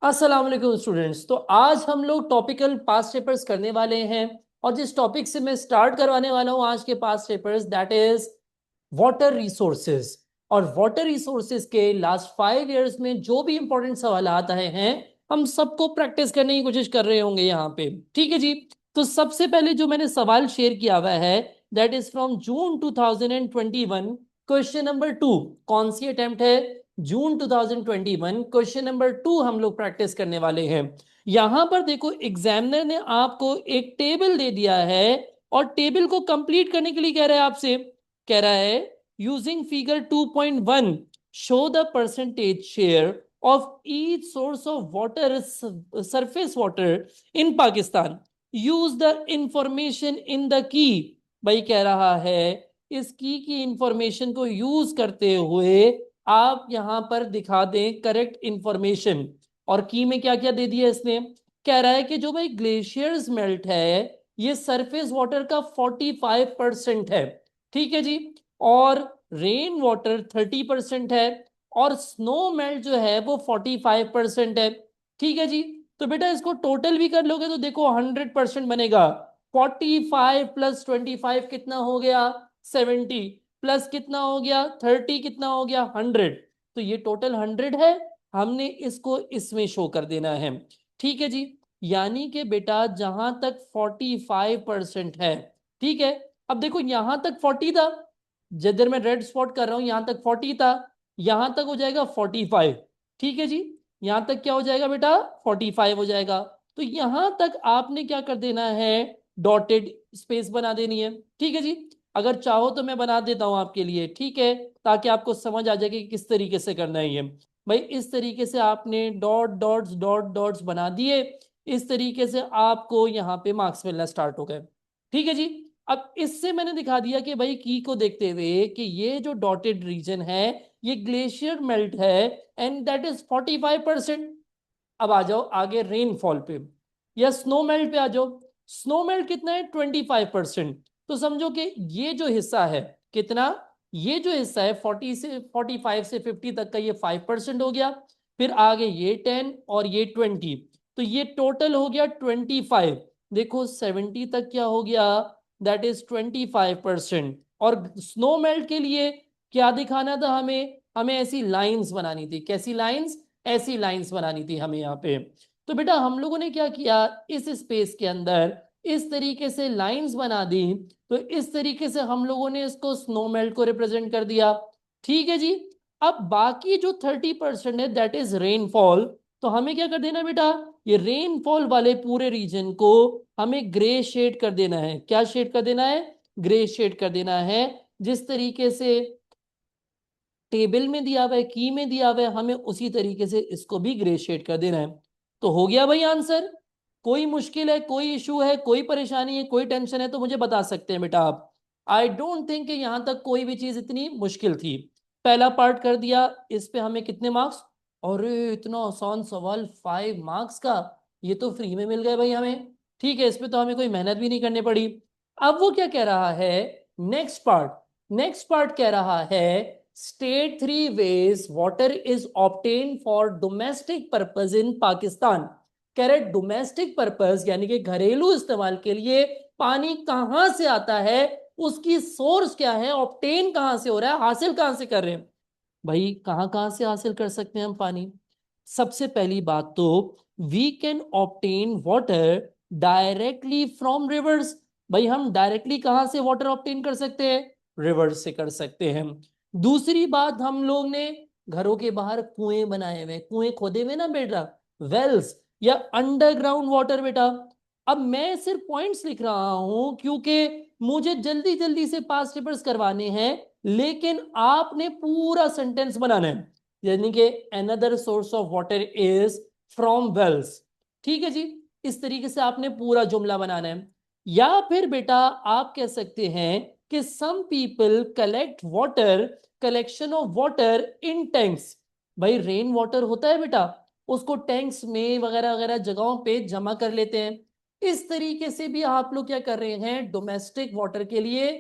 अस्सलाम वालेकुम स्टूडेंट्स। तो आज हम लोग टॉपिकल पास्ट पेपर्स करने वाले हैं और जिस टॉपिक से मैं स्टार्ट करवाने वाला हूं आज के past papers that is water resources. और वाटर रिसोर्सेज के लास्ट 5 इयर्स में जो भी इंपॉर्टेंट सवाल आए हैं हम सबको प्रैक्टिस करने की कोशिश कर रहे होंगे यहाँ पे। ठीक है जी। तो सबसे पहले जो मैंने सवाल शेयर किया हुआ है that is from June 2021, question number 2। कौन सी अटेम्प्ट है? जून 2021, क्वेश्चन नंबर 2 हम लोग प्रैक्टिस करने वाले हैं। यहां पर देखो एग्जामिनर ने आपको एक टेबल दे दिया है और टेबल को कंप्लीट करने के लिए कह रहा है आपसे। कह रहा है using figure 2.1 show the percentage share of each source of water surface water in Pakistan. Use the information in the key. भाई कह रहा है इस की इंफॉर्मेशन को यूज करते हुए आप यहां पर दिखा दें करेक्ट इंफॉर्मेशन। और की में क्या क्या दे दिया इसने? कह रहा है कि जो भाई ग्लेशियर्स मेल्ट है ये सरफेस वाटर का 45% है। ठीक है जी। और रेन वाटर 30% है और स्नो मेल्ट जो है वो 45% है। ठीक है जी। तो बेटा इसको टोटल भी कर लोगे तो देखो 100% बनेगा। 45 प्लस 25 कितना हो गया? 70 प्लस कितना हो गया? 30 कितना हो गया? 100। तो ये टोटल 100 है। हमने इसको इसमें शो कर देना है। ठीक है जी। यानी कि बेटा जहां तक 45% है। ठीक है। अब देखो यहां तक 40 था, जिधर मैं रेड स्पॉट कर रहा हूं यहां तक 40 था, यहां तक हो जाएगा 45। ठीक है जी। यहां तक क्या हो जाएगा बेटा? 45 हो जाएगा। तो यहां तक आपने क्या कर देना है? डॉटेड स्पेस बना देनी है। ठीक है जी। अगर चाहो तो मैं बना देता हूं आपके लिए, ठीक है, ताकि आपको समझ आ जाए कि किस तरीके से करना है ये। भाई इस तरीके से आपने डॉट डॉट्स बना दिए। इस तरीके से आपको यहाँ पे मार्क्स मिलना स्टार्ट हो गए। ठीक है जी। अब इससे मैंने दिखा दिया कि भाई की को देखते हुए कि ये जो डॉटेड रीजन है ये ग्लेशियर मेल्ट है एंड दैट इज 45%। अब आ जाओ आगे रेनफॉल पे या स्नो मेल्ट पे आ जाओ। स्नो मेल्ट कितना है? 25%। तो समझो कि ये जो हिस्सा है कितना, ये जो हिस्सा है 45 से 50 तक का ये 5% हो गया। फिर आगे ये 10 और ये 20, तो ये टोटल हो गया 25। देखो 70 तक क्या हो गया? That is 25%। और स्नो मेल्ट के लिए क्या दिखाना था हमें? हमें ऐसी लाइंस बनानी थी। कैसी लाइंस? ऐसी लाइंस बनानी थी हमें यहाँ पे। तो बेटा हम लोगों ने क्या किया, इस स्पेस के अंदर इस तरीके से लाइंस बना दी। तो इस तरीके से हम लोगों ने इसको स्नो मेल्ट को रिप्रेजेंट कर दिया। ठीक है जी। अब बाकी जो 30% है दैट इज रेनफॉल। तो हमें क्या कर देना बेटा? ये रेनफॉल वाले पूरे रीजन को हमें ग्रे शेड कर देना है। क्या शेड कर देना है? ग्रे शेड कर देना है। जिस तरीके से टेबल में दिया हुआ है, की में दिया हुआ है, हमें उसी तरीके से इसको भी ग्रे शेड कर देना है। तो हो गया भाई आंसर। कोई मुश्किल है, कोई इशू है, कोई परेशानी है, कोई टेंशन है तो मुझे बता सकते हैं बेटा आप। आई डोंट थिंक कि यहां तक कोई भी चीज इतनी मुश्किल थी। पहला पार्ट कर दिया। इस पे हमें कितने मार्क्स? अरे इतना आसान सवाल 5 मार्क्स का, ये तो फ्री में मिल गए भाई हमें। ठीक है, इसमें तो हमें कोई मेहनत भी नहीं करनी पड़ी। अब वो क्या कह रहा है? Next part. नेक्स्ट पार्ट कह रहा है state 3 ways water is obtain for domestic purpose in Pakistan. कह रहे डोमेस्टिक पर्पज यानी कि घरेलू इस्तेमाल के लिए पानी कहां से आता है, उसकी सोर्स क्या है, ऑब्टेन कहां से हो रहा है, हासिल कहां से कर रहे हैं। भाई कहां कहां से हासिल कर सकते हैं हम पानी? सबसे पहली बात तो we can obtain water directly from rivers. भाई हम डायरेक्टली कहां से वाटर ऑब्टेन कर सकते हैं? रिवर्स से कर सकते हैं। दूसरी बात, हम लोग ने घरों के बाहर कुएं बनाए हुए, कुएं खोदे हुए ना बेटा, वेल्स या अंडरग्राउंड वाटर बेटा। अब मैं सिर्फ पॉइंट्स लिख रहा हूं क्योंकि मुझे जल्दी जल्दी से पास पेपर्स करवाने हैं, लेकिन आपने पूरा सेंटेंस बनाना है। यानी कि another source of water is from wells. ठीक है जी। इस तरीके से आपने पूरा जुमला बनाना है। या फिर बेटा आप कह सकते हैं कि some people collect water, collection of water in tanks. भाई रेन वाटर होता है बेटा, उसको टैंक्स में वगैरह वगैरह जगहों पे जमा कर लेते हैं। इस तरीके से भी आप लोग क्या कर रहे हैं? डोमेस्टिक वाटर के लिए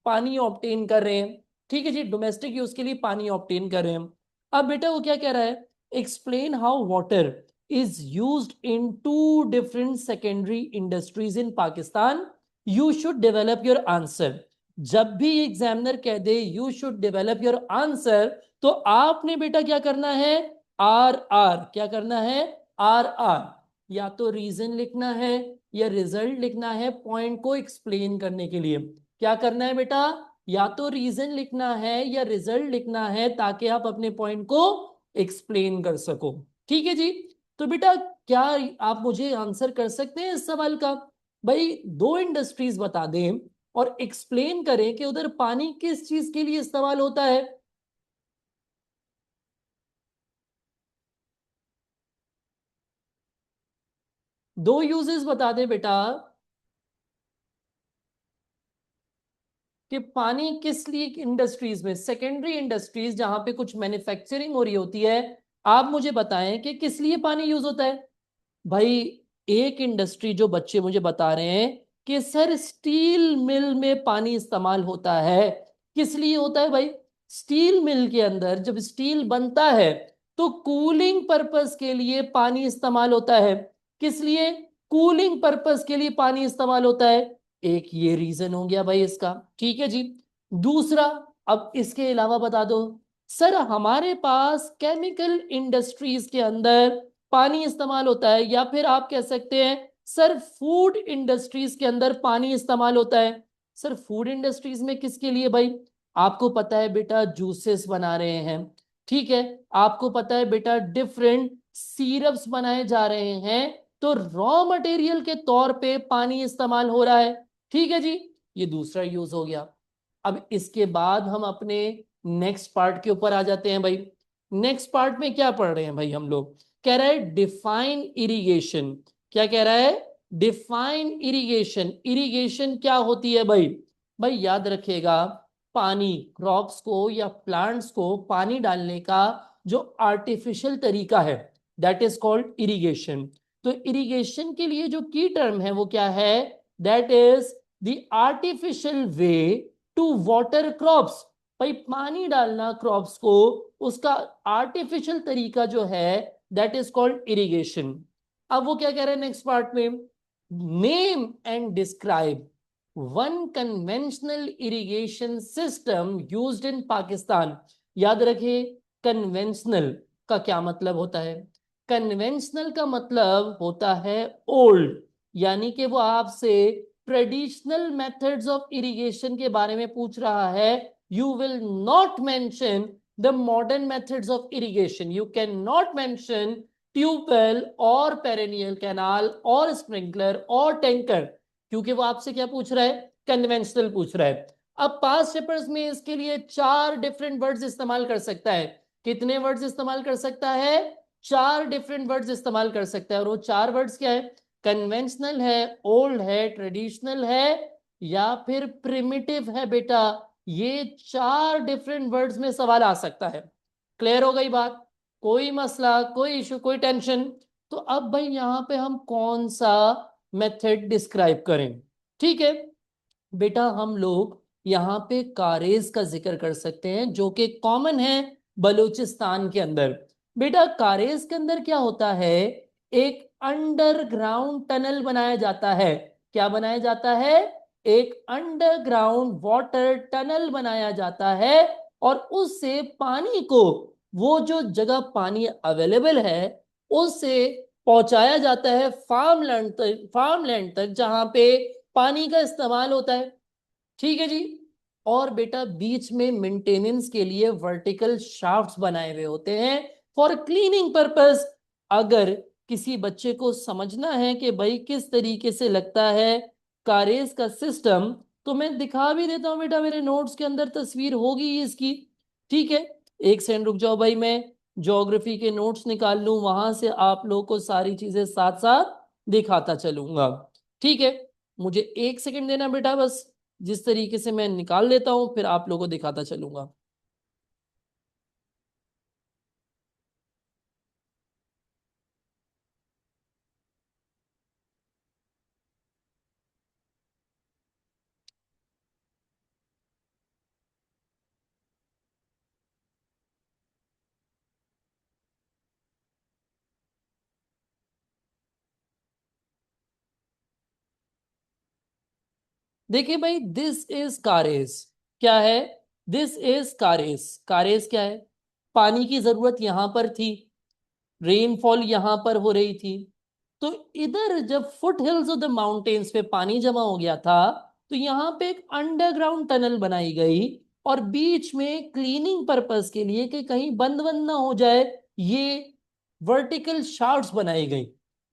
पानी ऑब्टेन कर रहे हैं। ठीक है जी, डोमेस्टिक यूज के लिए पानी ऑब्टेन कर रहे हैं। अब बेटा वो क्या कह रहा है? Explain how water is used in two different secondary industries in Pakistan. You should develop your answer. जब भी एग्जामिनर कह दे you should develop your answer, तो आपने बेटा क्या करना है, आर आर, क्या करना है, आर आर, या तो रीजन लिखना है या रिजल्ट लिखना है पॉइंट को एक्सप्लेन करने के लिए। क्या करना है बेटा, या तो रीजन लिखना है या रिजल्ट लिखना है ताकि आप अपने पॉइंट को एक्सप्लेन कर सको। ठीक है जी। तो बेटा क्या आप मुझे आंसर कर सकते हैं इस सवाल का, भाई दो इंडस्ट्रीज बता दें और एक्सप्लेन करें कि उधर पानी किस चीज के लिए इस्तेमाल होता है। दो यूजेस बता दें बेटा कि पानी किस लिए इंडस्ट्रीज में, सेकेंडरी इंडस्ट्रीज जहां पे कुछ मैन्युफैक्चरिंग हो रही होती है, आप मुझे बताएं कि किस लिए पानी यूज होता है। भाई एक इंडस्ट्री जो बच्चे मुझे बता रहे हैं कि सर स्टील मिल में पानी इस्तेमाल होता है। किस लिए होता है भाई, स्टील मिल के अंदर जब स्टील बनता है तो कूलिंग पर्पस के लिए पानी इस्तेमाल होता है। किस लिए, कूलिंग पर्पस के लिए पानी इस्तेमाल होता है। एक ये रीजन हो गया भाई इसका, ठीक है जी। दूसरा, अब इसके अलावा बता दो सर हमारे पास केमिकल इंडस्ट्रीज के अंदर पानी इस्तेमाल होता है, या फिर आप कह सकते हैं सर फूड इंडस्ट्रीज के अंदर पानी इस्तेमाल होता है। सर फूड इंडस्ट्रीज में किसके लिए भाई, आपको पता है बेटा जूसेस बना रहे हैं, ठीक है, आपको पता है बेटा डिफरेंट सीरप्स बनाए जा रहे हैं, तो रॉ मटेरियल के तौर पे पानी इस्तेमाल हो रहा है। ठीक है जी, ये दूसरा यूज हो गया। अब इसके बाद हम अपने नेक्स्ट पार्ट के ऊपर आ जाते हैं भाई। नेक्स्ट पार्ट में क्या पढ़ रहे हैं भाई हम लोग, कह रहा है डिफाइन इरिगेशन। क्या कह रहा है, डिफाइन इरिगेशन। इरिगेशन क्या होती है भाई, भाई याद रखिएगा, पानी, क्रॉप्स को या प्लांट्स को पानी डालने का जो आर्टिफिशियल तरीका है दैट इज कॉल्ड इरिगेशन। तो इरिगेशन के लिए जो की टर्म है वो क्या है, that is the artificial way to water crops. भाई पानी डालना क्रॉप्स को, उसका आर्टिफिशियल तरीका जो है दैट इज कॉल्ड इरिगेशन। अब वो क्या कह रहे हैं नेक्स्ट पार्ट में, name and describe one conventional irrigation system used in Pakistan. याद रखिए कन्वेंशनल का क्या मतलब होता है, कन्वेंशनल का मतलब होता है ओल्ड, यानी कि वो आपसे ट्रेडिशनल मेथड्स ऑफ इरिगेशन के बारे में पूछ रहा है। You will not mention the modern methods of irrigation, you can not mention tube well और पेरेनियल कैनाल और स्प्रिंकलर और टैंकर, क्योंकि वो आपसे क्या पूछ रहा है, कन्वेंशनल पूछ रहा है। अब पास्ट पेपर्स में इसके लिए चार डिफरेंट वर्ड्स इस्तेमाल कर सकता है। कितने वर्ड्स इस्तेमाल कर सकता है, चार डिफरेंट वर्ड्स इस्तेमाल कर सकता है। और वो चार वर्ड्स क्या है, कन्वेंशनल है, ओल्ड है, ट्रेडिशनल है, या फिर प्रिमिटिव है बेटा। ये चार डिफरेंट वर्ड्स में सवाल आ सकता है। क्लियर हो गई बात, कोई मसला, कोई इशू, कोई टेंशन। तो अब भाई यहां पे हम कौन सा मेथड डिस्क्राइब करें, ठीक है बेटा, हम लोग यहाँ पे कारेज का जिक्र कर सकते हैं जो कि कॉमन है बलूचिस्तान के अंदर। बेटा कारेज के अंदर क्या होता है, एक अंडरग्राउंड टनल बनाया जाता है। क्या बनाया जाता है, एक अंडरग्राउंड वाटर टनल बनाया जाता है, और उससे पानी को, वो जो जगह पानी अवेलेबल है उससे पहुंचाया जाता है फार्म लैंड तक जहां पे पानी का इस्तेमाल होता है। ठीक है जी। और बेटा बीच में मेंटेनेंस के लिए वर्टिकल शाफ्ट्स बनाए हुए होते हैं फॉर क्लीनिंग पर्पस। अगर किसी बच्चे को समझना है कि भाई किस तरीके से लगता है कारेज का सिस्टम, तो मैं दिखा भी देता हूं बेटा, मेरे नोट्स के अंदर तस्वीर होगी इसकी। ठीक है, एक सेकंड रुक जाओ भाई, मैं ज्योग्राफी के नोट्स निकाल लूं, वहां से आप लोगों को सारी चीजें साथ साथ दिखाता चलूंगा। ठीक है, मुझे एक सेकंड देना बेटा बस, जिस तरीके से मैं निकाल लेता हूं फिर आप लोगों को दिखाता चलूंगा। देखिए भाई, दिस इज कारेज। क्या है? This is कारेज। कारेज क्या है? पानी की जरूरत यहां पर थी, रेनफॉल यहां पर हो रही थी। तो इधर जब foot hills of the mountains पे पानी जमा हो गया था, तो यहां पे एक अंडरग्राउंड टनल बनाई गई, और बीच में क्लीनिंग पर्पस के लिए कि कहीं बंद बंद ना हो जाए, ये वर्टिकल शाफ्ट्स बनाई गई।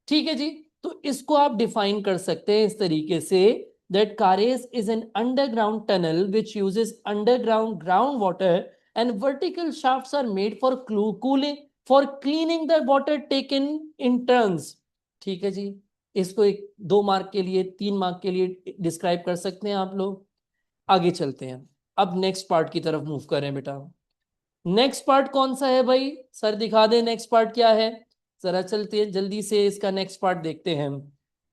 ठीक है जी। तो इसको आप डिफाइन कर सकते हैं इस तरीके से, that karez is an underground tunnel which uses underground ground water, and vertical shafts are made for cooling, for cleaning the water taken in turns. ठीक है जी। इसको एक 2 मार्क के लिए, 3 मार्क के लिए डिस्क्राइब कर सकते हैं आप लोग। आगे चलते हैं, अब नेक्स्ट पार्ट की तरफ मूव करें बेटा। नेक्स्ट पार्ट कौन सा है भाई? सर दिखा दे नेक्स्ट पार्ट क्या है। जरा चलते हैं जल्दी से, इसका नेक्स्ट पार्ट देखते हैं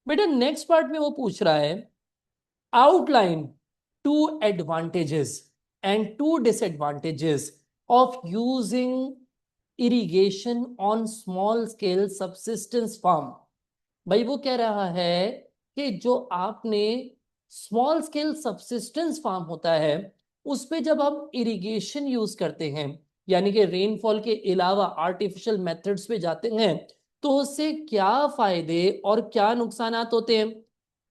बेटा। नेक्स्ट पार्ट में वो पूछ रहा है, outline two advantages and two disadvantages of using irrigation on small scale subsistence farm। भाई वो कह रहा है कि जो आपने स्मॉल स्केल सबसिस्टेंस फार्म होता है, उस पे जब हम इरिगेशन यूज करते हैं, यानी कि रेनफॉल के अलावा आर्टिफिशियल मेथड्स पे जाते हैं, तो उससे क्या फायदे और क्या नुकसानात होते हैं।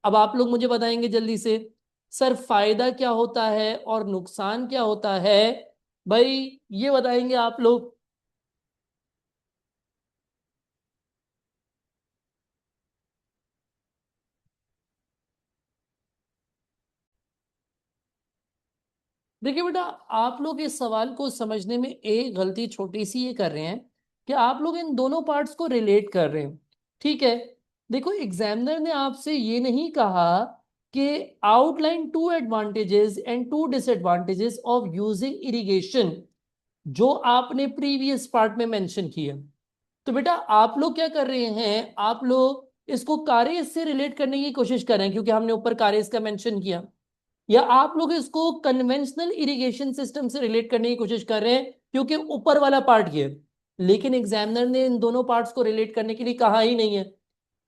अब आप लोग मुझे बताएंगे जल्दी से, सर फायदा क्या होता है और नुकसान क्या होता है, भाई ये बताएंगे आप लोग। देखिए बेटा, आप लोग इस सवाल को समझने में एक गलती छोटी सी ये कर रहे हैं कि आप लोग इन दोनों पार्ट्स को रिलेट कर रहे हैं। ठीक है। देखो, एग्जामिनर ने आपसे ये नहीं कहा कि outline two advantages and two disadvantages of using irrigation, जो आपने प्रीवियस पार्ट में मेंशन किया। तो बेटा आप लोग क्या कर रहे हैं, आप लोग इसको कारेज से रिलेट करने की कोशिश कर रहे हैं, क्योंकि हमने ऊपर कारेज का मेंशन किया, या आप लोग इसको कन्वेंशनल इरिगेशन सिस्टम से रिलेट करने की कोशिश कर रहे हैं, क्योंकि ऊपर वाला पार्ट ये है। लेकिन एग्जामिनर ने इन दोनों पार्ट्स को रिलेट करने के लिए कहा ही नहीं है।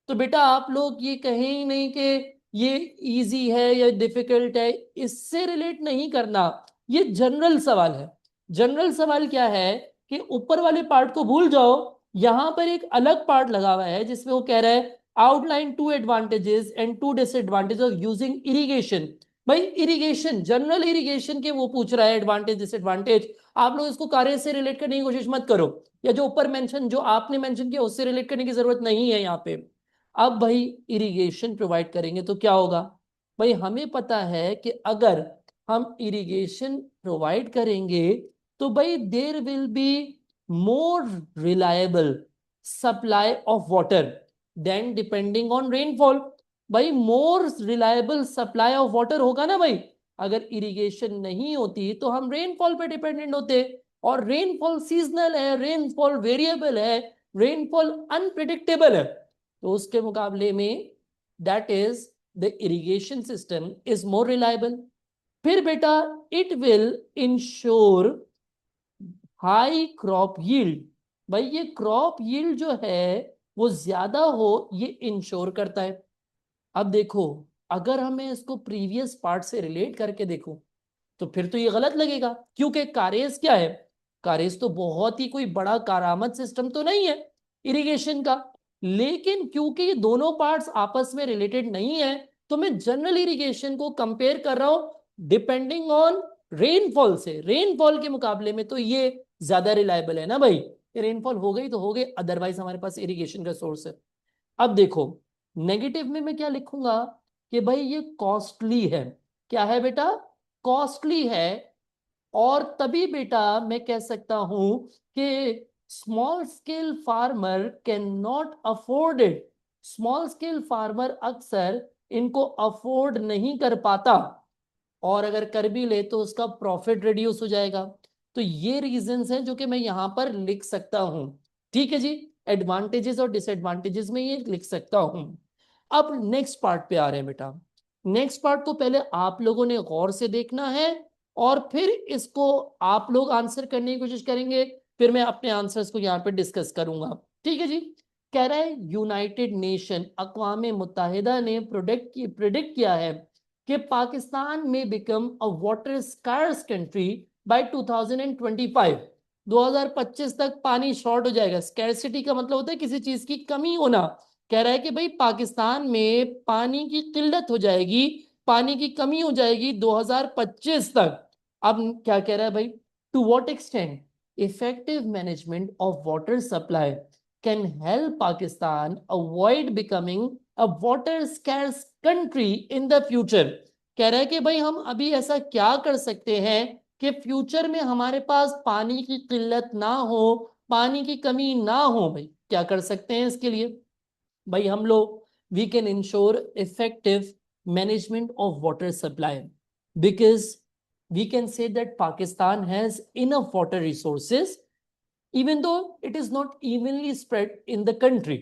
तो बेटा आप लोग ये कहें ही नहीं कि ये इजी है या डिफिकल्ट है, इससे रिलेट नहीं करना। ये जनरल सवाल है। जनरल सवाल क्या है कि ऊपर वाले पार्ट को भूल जाओ, यहां पर एक अलग पार्ट लगा हुआ है जिसमें वो कह रहा है outline two advantages and two disadvantage of using irrigation. भाई इरिगेशन, जनरल इरिगेशन के वो पूछ रहा है एडवांटेज डिसएडवांटेज। आप लोग इसको कार्य से रिलेट करने की कोशिश मत करो, या जो ऊपर मेंशन, जो आपने मेंशन किया उससे रिलेट करने की जरूरत नहीं है यहाँ पे। अब भाई इरिगेशन प्रोवाइड करेंगे तो क्या होगा? भाई हमें पता है कि अगर हम इरिगेशन प्रोवाइड करेंगे, तो भाई there will be more reliable supply of water then depending on rainfall. भाई more reliable supply of water होगा ना भाई। अगर इरिगेशन नहीं होती तो हम रेनफॉल पे डिपेंडेंट होते, और रेनफॉल सीजनल है, रेनफॉल वेरिएबल है, रेनफॉल अनप्रिडिक्टेबल है। तो उसके मुकाबले में that is the irrigation system is more reliable. फिर बेटा it will ensure high crop yield. भाई ये क्रॉप यील्ड जो है वो ज्यादा हो, ये इंश्योर करता है। अब देखो, अगर हमें इसको प्रीवियस पार्ट से रिलेट करके देखो, तो फिर तो ये गलत लगेगा, क्योंकि कारेज क्या है? कारेज तो बहुत ही कोई बड़ा कारामद सिस्टम तो नहीं है इरिगेशन का। लेकिन क्योंकि ये दोनों पार्ट्स आपस में रिलेटेड नहीं है, तो मैं जनरल इरिगेशन को कंपेयर कर रहा हूं डिपेंडिंग ऑन रेनफॉल से। रेनफॉल के मुकाबले में तो ये ज्यादा रिलायबल है ना भाई। रेनफॉल हो गई तो हो गई, अदरवाइज हमारे पास इरिगेशन का सोर्स है। अब देखो, नेगेटिव में मैं क्या लिखूंगा कि भाई ये कॉस्टली है। क्या है बेटा? कॉस्टली है। और तभी बेटा मैं कह सकता हूं कि small scale farmer can not afford it. Small scale farmer अक्सर इनको अफोर्ड नहीं कर पाता, और अगर कर भी ले तो उसका प्रॉफिट रिड्यूस हो जाएगा। तो ये रीजंस हैं जो कि मैं यहां पर लिख सकता हूं। ठीक है जी। एडवांटेजेस और डिसएडवांटेजेस में ये लिख सकता हूं। अब नेक्स्ट पार्ट पे आ रहे हैं बेटा। नेक्स्ट पार्ट को पहले आप लोगों ने गौर से देखना है, और फिर इसको आप लोग आंसर करने की कोशिश करेंगे, फिर मैं अपने आंसर्स को यहाँ पे डिस्कस करूंगा। ठीक है जी। कह रहा है यूनाइटेड नेशन, अक़वाम मुत्तहिदा ने प्रोडक्ट की प्रिडिक्ट किया है कि पाकिस्तान में become a water scarce country by 2025। 2025 तक पानी शॉर्ट हो जाएगा। स्कैरसिटी का मतलब होता है किसी चीज की कमी होना। कह रहा है कि भाई पाकिस्तान में पानी की किल्लत हो जाएगी, पानी की कमी हो जाएगी 2025 तक। अब क्या कह रहा है भाई, to what extent effective management of water supply can help Pakistan avoid becoming a water scarce country in the future. कह रहा है कि भाई हम अभी ऐसा क्या कर सकते हैं कि फ्यूचर में हमारे पास पानी की किल्लत ना हो, पानी की कमी ना हो। भाई क्या कर सकते हैं इसके लिए? भाई हम लोग we can ensure effective management of water supply because we can say that Pakistan has enough water resources even though it is not evenly spread in the country.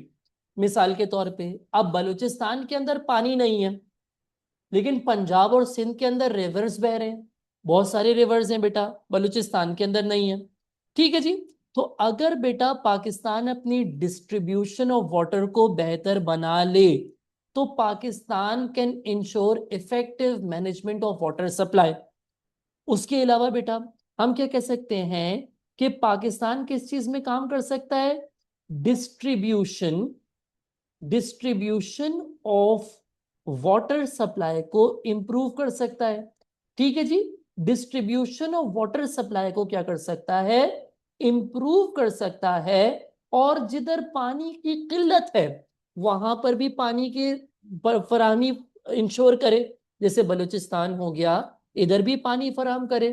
मिसाल के तौर पे अब बलूचिस्तान के अंदर पानी नहीं है, लेकिन पंजाब और सिंध के अंदर रिवर्स बह रहे हैं, बहुत सारे रिवर्स हैं बेटा, बलूचिस्तान के अंदर नहीं है। ठीक है जी। तो अगर बेटा पाकिस्तान अपनी डिस्ट्रीब्यूशन ऑफ वाटर को बेहतर बना ले तो Pakistan can ensure effective management of water supply. उसके अलावा बेटा हम क्या कह सकते हैं कि पाकिस्तान किस चीज में काम कर सकता है? Distribution distribution of water supply को इंप्रूव कर सकता है। ठीक है जी। डिस्ट्रीब्यूशन ऑफ वाटर सप्लाई को क्या कर सकता है? इंप्रूव कर सकता है। और जिधर पानी की किल्लत है वहां पर भी पानी की फराहमी इंश्योर करे। जैसे बलूचिस्तान हो गया, इधर भी पानी फराहम करे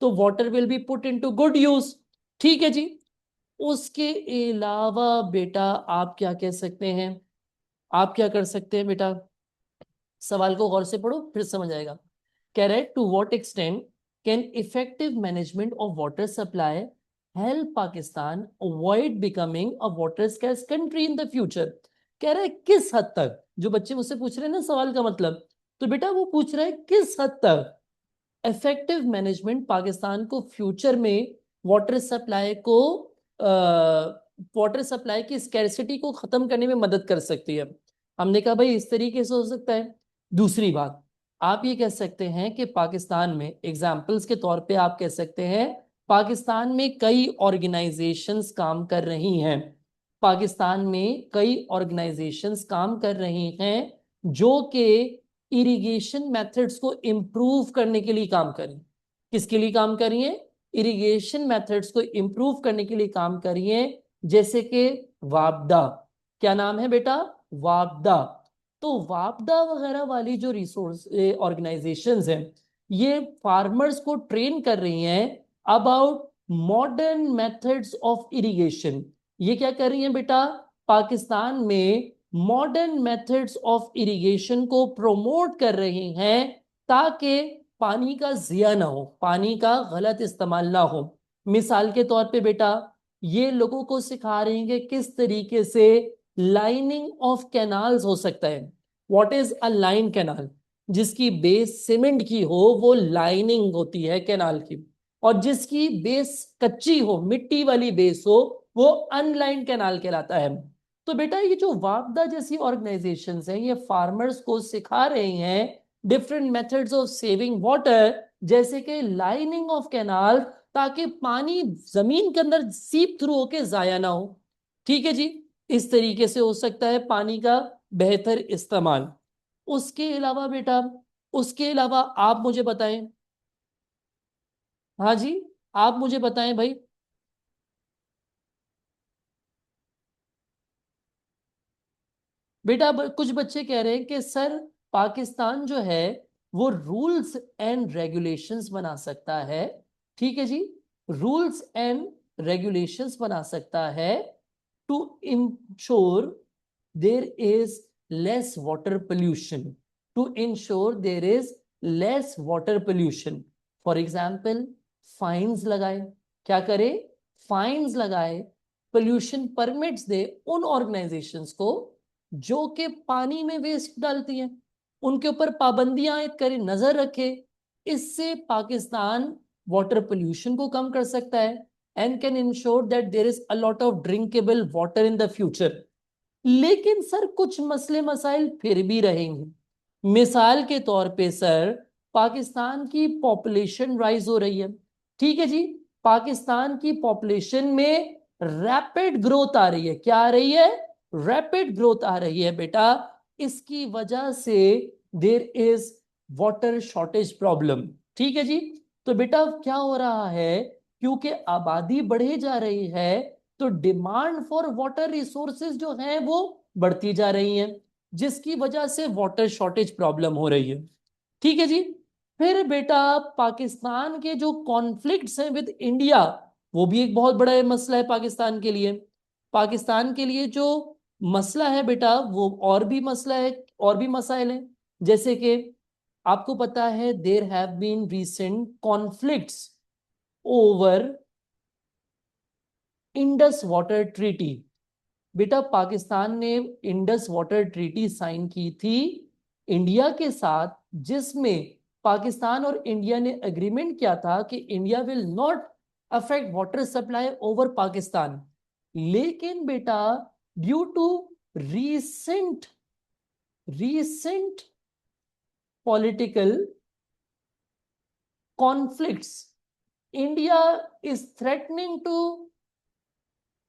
तो water will be put into good use. ठीक है जी। उसके अलावा बेटा आप क्या कह सकते हैं? आप क्या कर सकते हैं बेटा? सवाल को गौर से पढ़ो फिर समझ आएगा। कह रहे to what extent can effective management of water supply help Pakistan avoid becoming a water scarce country in the future. कह रहे किस हद तक, जो बच्चे मुझसे पूछ रहे हैं ना सवाल का मतलब, तो बेटा वो पूछ रहे हैं किस हद तक इफेक्टिव मैनेजमेंट पाकिस्तान को फ्यूचर में वाटर सप्लाई को वाटर सप्लाई की स्कैरसिटी को खत्म करने में मदद कर सकती है। हमने कहा भाई इस तरीके से हो सकता है। दूसरी बात, आप ये कह सकते हैं कि पाकिस्तान में एग्जाम्पल्स के तौर पे आप कह सकते हैं पाकिस्तान में कई ऑर्गेनाइजेशंस काम कर रही हैं। पाकिस्तान में कई ऑर्गेनाइजेशंस काम कर रही हैं जो कि इरिगेशन मेथड्स को इंप्रूव करने के लिए काम करें। किसके लिए काम कर रही है? इरिगेशन मेथड्स को इंप्रूव करने के लिए काम कर रही है। जैसे कि वापदा, क्या नाम है बेटा? वापदा। तो वापदा वगैरह वाली जो रिसोर्स ऑर्गेनाइजेशंस हैं ये फार्मर्स को ट्रेन कर रही हैं about modern methods of irrigation. ये क्या कर रही हैं बेटा? पाकिस्तान में मॉडर्न मेथड्स ऑफ इरिगेशन को प्रोमोट कर रही हैं ताकि पानी का जिया ना हो, पानी का गलत इस्तेमाल ना हो। मिसाल के तौर पे बेटा ये लोगों को सिखा रही हैं कि किस तरीके से लाइनिंग ऑफ कैनाल्स हो सकता है। What is a line canal? जिसकी बेस सीमेंट की हो वो लाइनिंग होती है कैनाल की, और जिसकी बेस कच्ची हो, मिट्टी वाली बेस हो, वो अनलाइन कैनाल कहलाता है। तो बेटा ये जो वापदा जैसी ऑर्गेनाइजेशंस हैं ये फार्मर्स को सिखा रही हैं different methods of saving water, जैसे कि लाइनिंग ऑफ कैनाल, ताकि पानी जमीन के अंदर सीप थ्रू होके जाया ना हो। ठीक है जी। इस तरीके से हो सकता है पानी का बेहतर इस्तेमाल। उसके अलावा बेटा, उसके अलावा आप मुझे बताएं। हाँ जी, आप मुझे बताएं भाई। बेटा कुछ बच्चे कह रहे हैं कि सर पाकिस्तान जो है वो रूल्स एंड रेगुलेशंस बना सकता है। ठीक है जी। रूल्स एंड रेगुलेशंस बना सकता है to ensure there is less water pollution, to ensure there is less water pollution. For example fines लगाए। क्या करे? फाइन्स लगाए, पोल्यूशन परमिट्स दे उन ऑर्गेनाइजेशंस को जो कि पानी में वेस्ट डालती हैं, उनके ऊपर पाबंदियां आयद करे, नजर रखे। इससे पाकिस्तान वाटर पोल्यूशन को कम कर सकता है and can ensure that there is a lot of drinkable water in the future. लेकिन सर कुछ मसले मसाइल फिर भी रहेंगे। मिसाल के तौर पे सर, पाकिस्तान की पॉपुलेशन राइज हो रही है, ठीक है जी, पाकिस्तान की पॉपुलेशन में रैपिड ग्रोथ आ रही है। क्या आ रही है? रैपिड ग्रोथ आ रही है बेटा। इसकी वजह से there is water shortage problem, ठीक है जी। तो बेटा क्या हो रहा है, क्योंकि आबादी बढ़े जा रही है तो डिमांड फॉर वाटर रिसोर्सेज जो है वो बढ़ती जा रही है, जिसकी वजह से वाटर शॉर्टेज प्रॉब्लम हो रही है, ठीक है जी। फिर बेटा पाकिस्तान के जो कॉन्फ्लिक्ट्स हैं विद इंडिया, वो भी एक बहुत बड़ा मसला है पाकिस्तान के लिए। पाकिस्तान के लिए जो मसला है बेटा, वो और भी मसला है, और भी मसाइल हैं। जैसे कि आपको पता है there have been recent conflicts over Indus water treaty. बेटा पाकिस्तान ने इंडस वाटर ट्रीटी साइन की थी इंडिया के साथ, जिसमें पाकिस्तान और इंडिया ने एग्रीमेंट किया था कि India will not affect water supply over Pakistan. लेकिन बेटा due to recent recent political conflicts, India is threatening to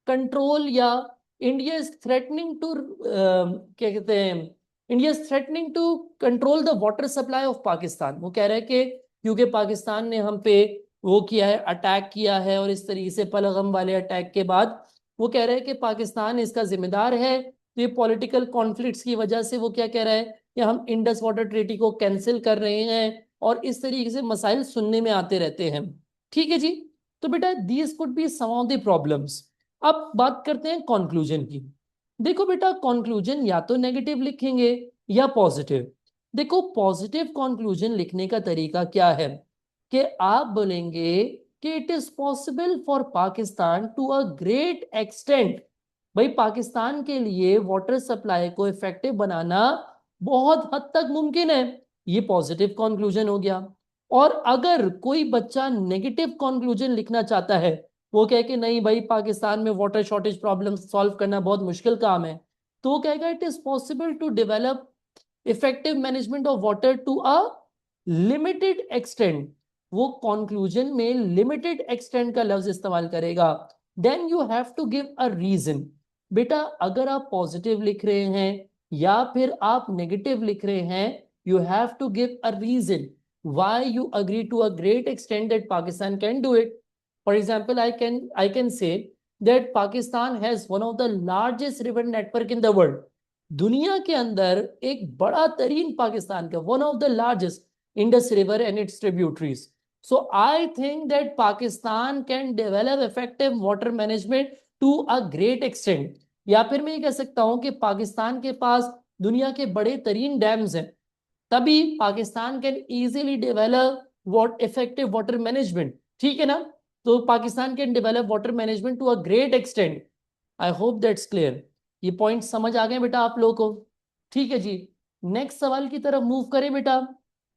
control, या इंडिया इज थ्रेटनिंग टू क्या कहते हैं, India is threatening to control the water supply of Pakistan. वो कह रहा है कि क्योंकि पाकिस्तान ने हम पे वो किया है, अटैक किया है, और इस तरीके से पलगम वाले अटैक के बाद वो कह रहा है कि पाकिस्तान इसका जिम्मेदार है। तो ये पॉलिटिकल कॉन्फ्लिक्ट्स की वजह से वो क्या कह रहा है कि हम इंडस वाटर ट्रीटी को कैंसिल कर रहे हैं, और इस तरीके से मसाइल सुनने में आते रहते हैं, ठीक है जी। तो बेटा these could be some of the problems. अब बात करते हैं कंक्लूजन की। देखो बेटा कंक्लूजन या तो नेगेटिव लिखेंगे या पॉजिटिव। देखो पॉजिटिव कंक्लूजन लिखने का तरीका क्या है कि आप बोलेंगे कि it is possible for Pakistan to a great extent. भाई पाकिस्तान के लिए वाटर सप्लाई को इफेक्टिव बनाना बहुत हद तक मुमकिन है। ये पॉजिटिव कंक्लूजन हो गया। और अगर कोई बच्चा नेगेटिव कंक्लूजन लिखना चाहता है, वो कहे कि नहीं भाई पाकिस्तान में वाटर शॉर्टेज प्रॉब्लम सॉल्व करना बहुत मुश्किल काम है, तो वो कहेगा it is possible to develop effective management of water to a limited extent. वो कंक्लूजन में लिमिटेड एक्सटेंट का लफ्ज इस्तेमाल करेगा। Then you have to give a reason. बेटा अगर आप पॉजिटिव लिख रहे हैं या फिर आप नेगेटिव लिख रहे हैं, you have to give a reason why you agree to a great extent that Pakistan can do it. For example, I can say that Pakistan has one of the largest river network in the world. दुनिया के अंदर एक बड़ा तरीन पाकिस्तान का one of the largest Indus river and its tributaries. So I think that Pakistan can develop effective water management to a great extent. या फिर मैं ये कह सकता हूं कि पाकिस्तान के पास दुनिया के बड़े तरीन डैम्स हैं, तभी Pakistan can easily develop what effective water management, ठीक है ना। तो Pakistan can develop water management to a great extent. I hope that's clear. ये पॉइंट समझ आ गए बेटा आप लोगों को, ठीक है जी। नेक्स्ट सवाल की तरफ मूव करें बेटा।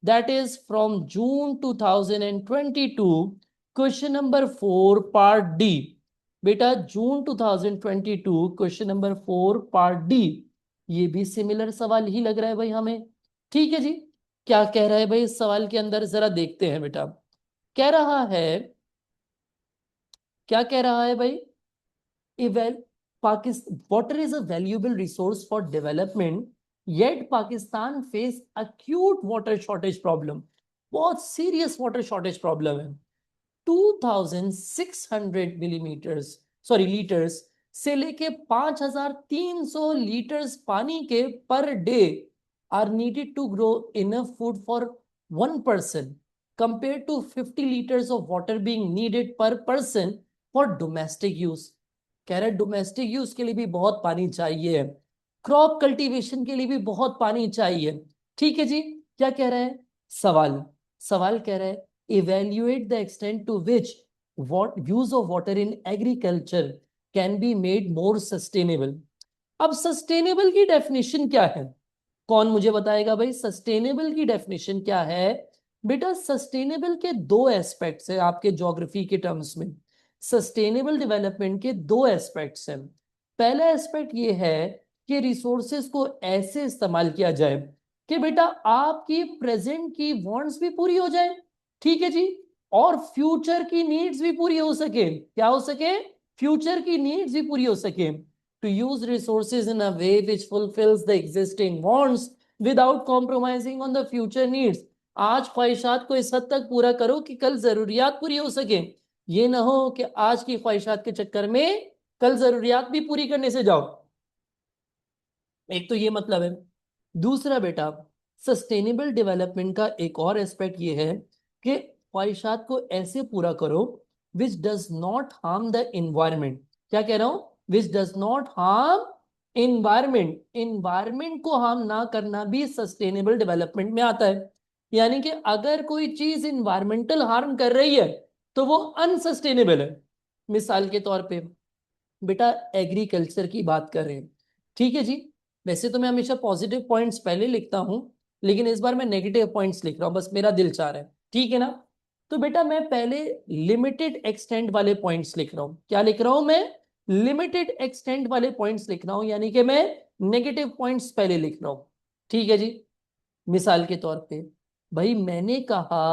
That is from June 2022, question number 4 part D. बेटा जून 2022 क्वेश्चन नंबर 4 पार्ट डी। ये भी सिमिलर सवाल ही लग रहा है भाई हमें, ठीक है जी। क्या कह रहा है भाई इस सवाल के अंदर, जरा देखते हैं बेटा। कह रहा है, क्या कह रहा है भाई, Pakistan, water is a valuable resource for development, yet Pakistan face acute water shortage problem. बहुत serious water shortage problem है। 2600 मिलीमीटर्स, सॉरी लीटर्स से लेके 5300 लीटर्स पानी के per day are needed to grow enough food for one person, compare to 50 litres of water being needed per person for domestic use. कह रहा है domestic use के लिए भी बहुत पानी चाहिए, क्रॉप कल्टीवेशन के लिए भी बहुत पानी चाहिए, ठीक है जी। क्या कह रहा है सवाल, सवाल कह रहा है evaluate the extent to which what use of water in agriculture can be made more sustainable। अब सस्टेनेबल की डेफिनेशन क्या है, कौन मुझे बताएगा भाई सस्टेनेबल की डेफिनेशन क्या है। बेटा सस्टेनेबल के दो एस्पेक्ट्स हैं आपके ज्योग्राफी के टर्म्स में। सस्टेनेबल डेवलपमेंट के दो एस्पेक्ट्स हैं। पहला एस्पेक्ट ये है कि रिसोर्सेज को ऐसे इस्तेमाल किया जाए कि बेटा आपकी प्रेजेंट की वांट्स भी पूरी हो जाए, ठीक है जी, और फ्यूचर की नीड्स भी पूरी हो सके। क्या हो सके? फ्यूचर की नीड्स भी पूरी हो सके। To use resources in a way which fulfils the existing wants without compromising on the future needs. आज ख्वाहिशात को इस हद तक पूरा करो कि कल जरूरियात पूरी हो सके। ये ना हो कि आज की ख्वाहिशात के चक्कर में कल जरूरियात भी पूरी करने से जाओ। एक तो ये मतलब है। दूसरा बेटा, सस्टेनेबल डेवलपमेंट का एक और एस्पेक्ट ये है कि ख्वाहिशात को ऐसे पूरा करो which does not harm the environment. क्या कह रहा हूं? Which does not harm environment. Environment को हार्म ना करना भी सस्टेनेबल डेवलपमेंट में आता है। यानी कि अगर कोई चीज इन्वायरमेंटल हार्म कर रही है तो वो अनसस्टेनेबल है। मिसाल के तौर पे बेटा एग्रीकल्चर की बात कर रहे हैं, ठीक है जी। वैसे तो मैं हमेशा पॉजिटिव पॉइंट्स पहले लिखता हूं, लेकिन इस बार मैं नेगेटिव पॉइंट्स लिख रहा हूं, बस मेरा दिल चाह रहा है, ठीक है ना। तो बेटा मैं पहले लिमिटेड एक्सटेंट वाले पॉइंट्स लिख रहा हूं। क्या लिख रहा हूं मैं? लिमिटेड एक्सटेंट वाले पॉइंट्स लिख रहा हूं, यानी कि मैं नेगेटिव पॉइंट्स पहले लिख रहा हूं, ठीक है जी। मिसाल के तौर पे भाई मैंने कहा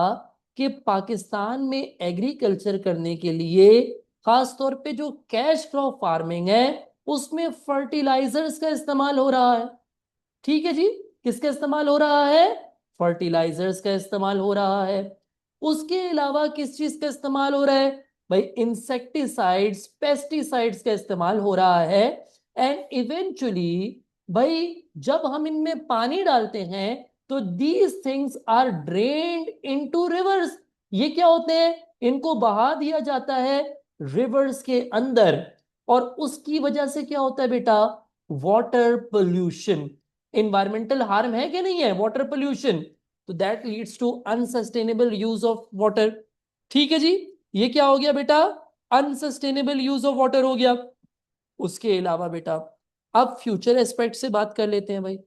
कि पाकिस्तान में एग्रीकल्चर करने के लिए खास तौर पे जो कैश क्रॉप फार्मिंग है उसमें फर्टिलाइजर्स का इस्तेमाल हो रहा है, ठीक है जी। किसका इस्तेमाल हो रहा है? फर्टिलाइजर्स का इस्तेमाल हो रहा है। उसके अलावा किस चीज का इस्तेमाल हो रहा है? भाई इंसेक्टिसाइड्स, पेस्टिसाइड्स का इस्तेमाल हो रहा है। एंड इवेंचुअली भाई जब हम इनमें पानी डालते हैं तो these things are drained into rivers. ये क्या होते हैं? इनको बहा दिया जाता है रिवर्स के अंदर। और उसकी वजह से क्या होता है बेटा? Water pollution. इन्वायरमेंटल हार्म है कि नहीं है वाटर पोल्यूशन? तो that leads to unsustainable use of water, ठीक है जी। ये क्या हो गया बेटा? अनसस्टेनेबल यूज ऑफ वाटर हो गया। उसके अलावा बेटा अब फ्यूचर एस्पेक्ट से बात कर लेते हैं भाई।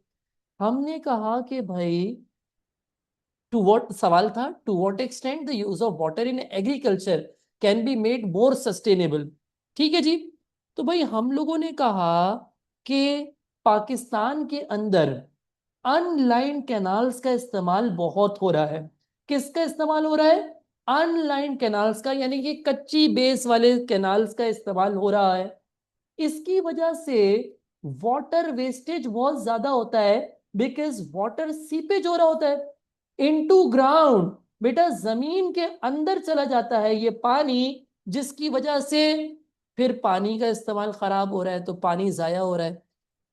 हमने कहा कि भाई टू व्हाट, सवाल था to what extent the use of water in agriculture can be made more sustainable, ठीक है जी। तो भाई हम लोगों ने कहा कि पाकिस्तान के अंदर अनलाइन कैनाल्स का इस्तेमाल बहुत हो रहा है। किसका इस्तेमाल हो रहा है? अनलाइन कैनाल्स का, यानी कि कच्ची बेस वाले कैनाल्स का इस्तेमाल हो रहा है। इसकी वजह से वाटर वेस्टेज बहुत ज्यादा होता है, बिकॉज वाटर सीपेज हो रहा होता है इनटू ग्राउंड। बेटा जमीन के अंदर चला जाता है ये पानी, जिसकी वजह से फिर पानी का इस्तेमाल खराब हो रहा है, तो पानी जाया हो रहा है।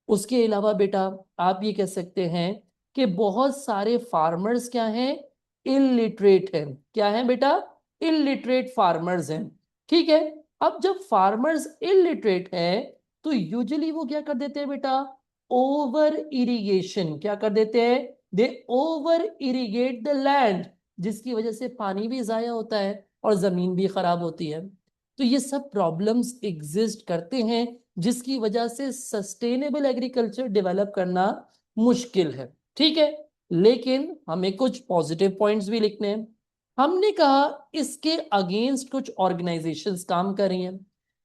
उसके अलावा बेटा आप ये कह सकते हैं कि बहुत सारे फार्मर्स क्या हैं? इलिटरेट हैं। क्या हैं बेटा? इलिटरेट फार्मर्स हैं, ठीक है। अब जब फार्मर्स इलिटरेट हैं तो यूजुअली वो क्या कर देते हैं बेटा? Over irrigation. क्या कर देते हैं? दे ओवर इरिगेट द लैंड, जिसकी वजह से पानी भी जाया होता है और जमीन भी खराब होती है। तो ये सब प्रॉब्लम्स एग्जिस्ट करते हैं, जिसकी वजह से सस्टेनेबल एग्रीकल्चर डेवलप करना मुश्किल है, ठीक है। लेकिन हमें कुछ पॉजिटिव पॉइंट्स भी लिखने हैं। हमने कहा इसके अगेंस्ट कुछ ऑर्गेनाइजेशंस काम कर रही हैं।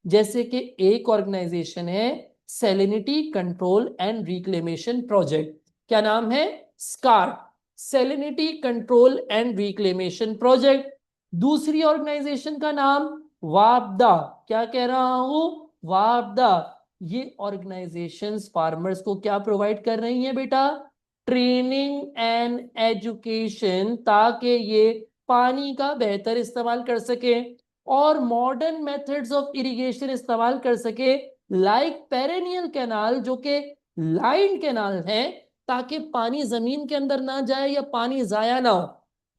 जैसे कि एक ऑर्गेनाइजेशन है salinity control and reclamation project. क्या नाम है? Skirt, salinity control and reclamation project. दूसरी ऑर्गेनाइजेशन का नाम वापदा। क्या कह रहा हूं? वापदा। ये ऑर्गेनाइजेशंस फार्मर्स को क्या प्रोवाइड कर रही हैं बेटा? ट्रेनिंग एंड एजुकेशन, ताकि ये पानी का बेहतर इस्तेमाल कर सके और मॉडर्न मेथड्स ऑफ इरिगेशन इस्तेमाल कर सके, लाइक पेरेनियल कैनाल, जो कि लाइन कैनाल है, ताकि पानी जमीन के अंदर ना जाए या पानी जाया ना हो,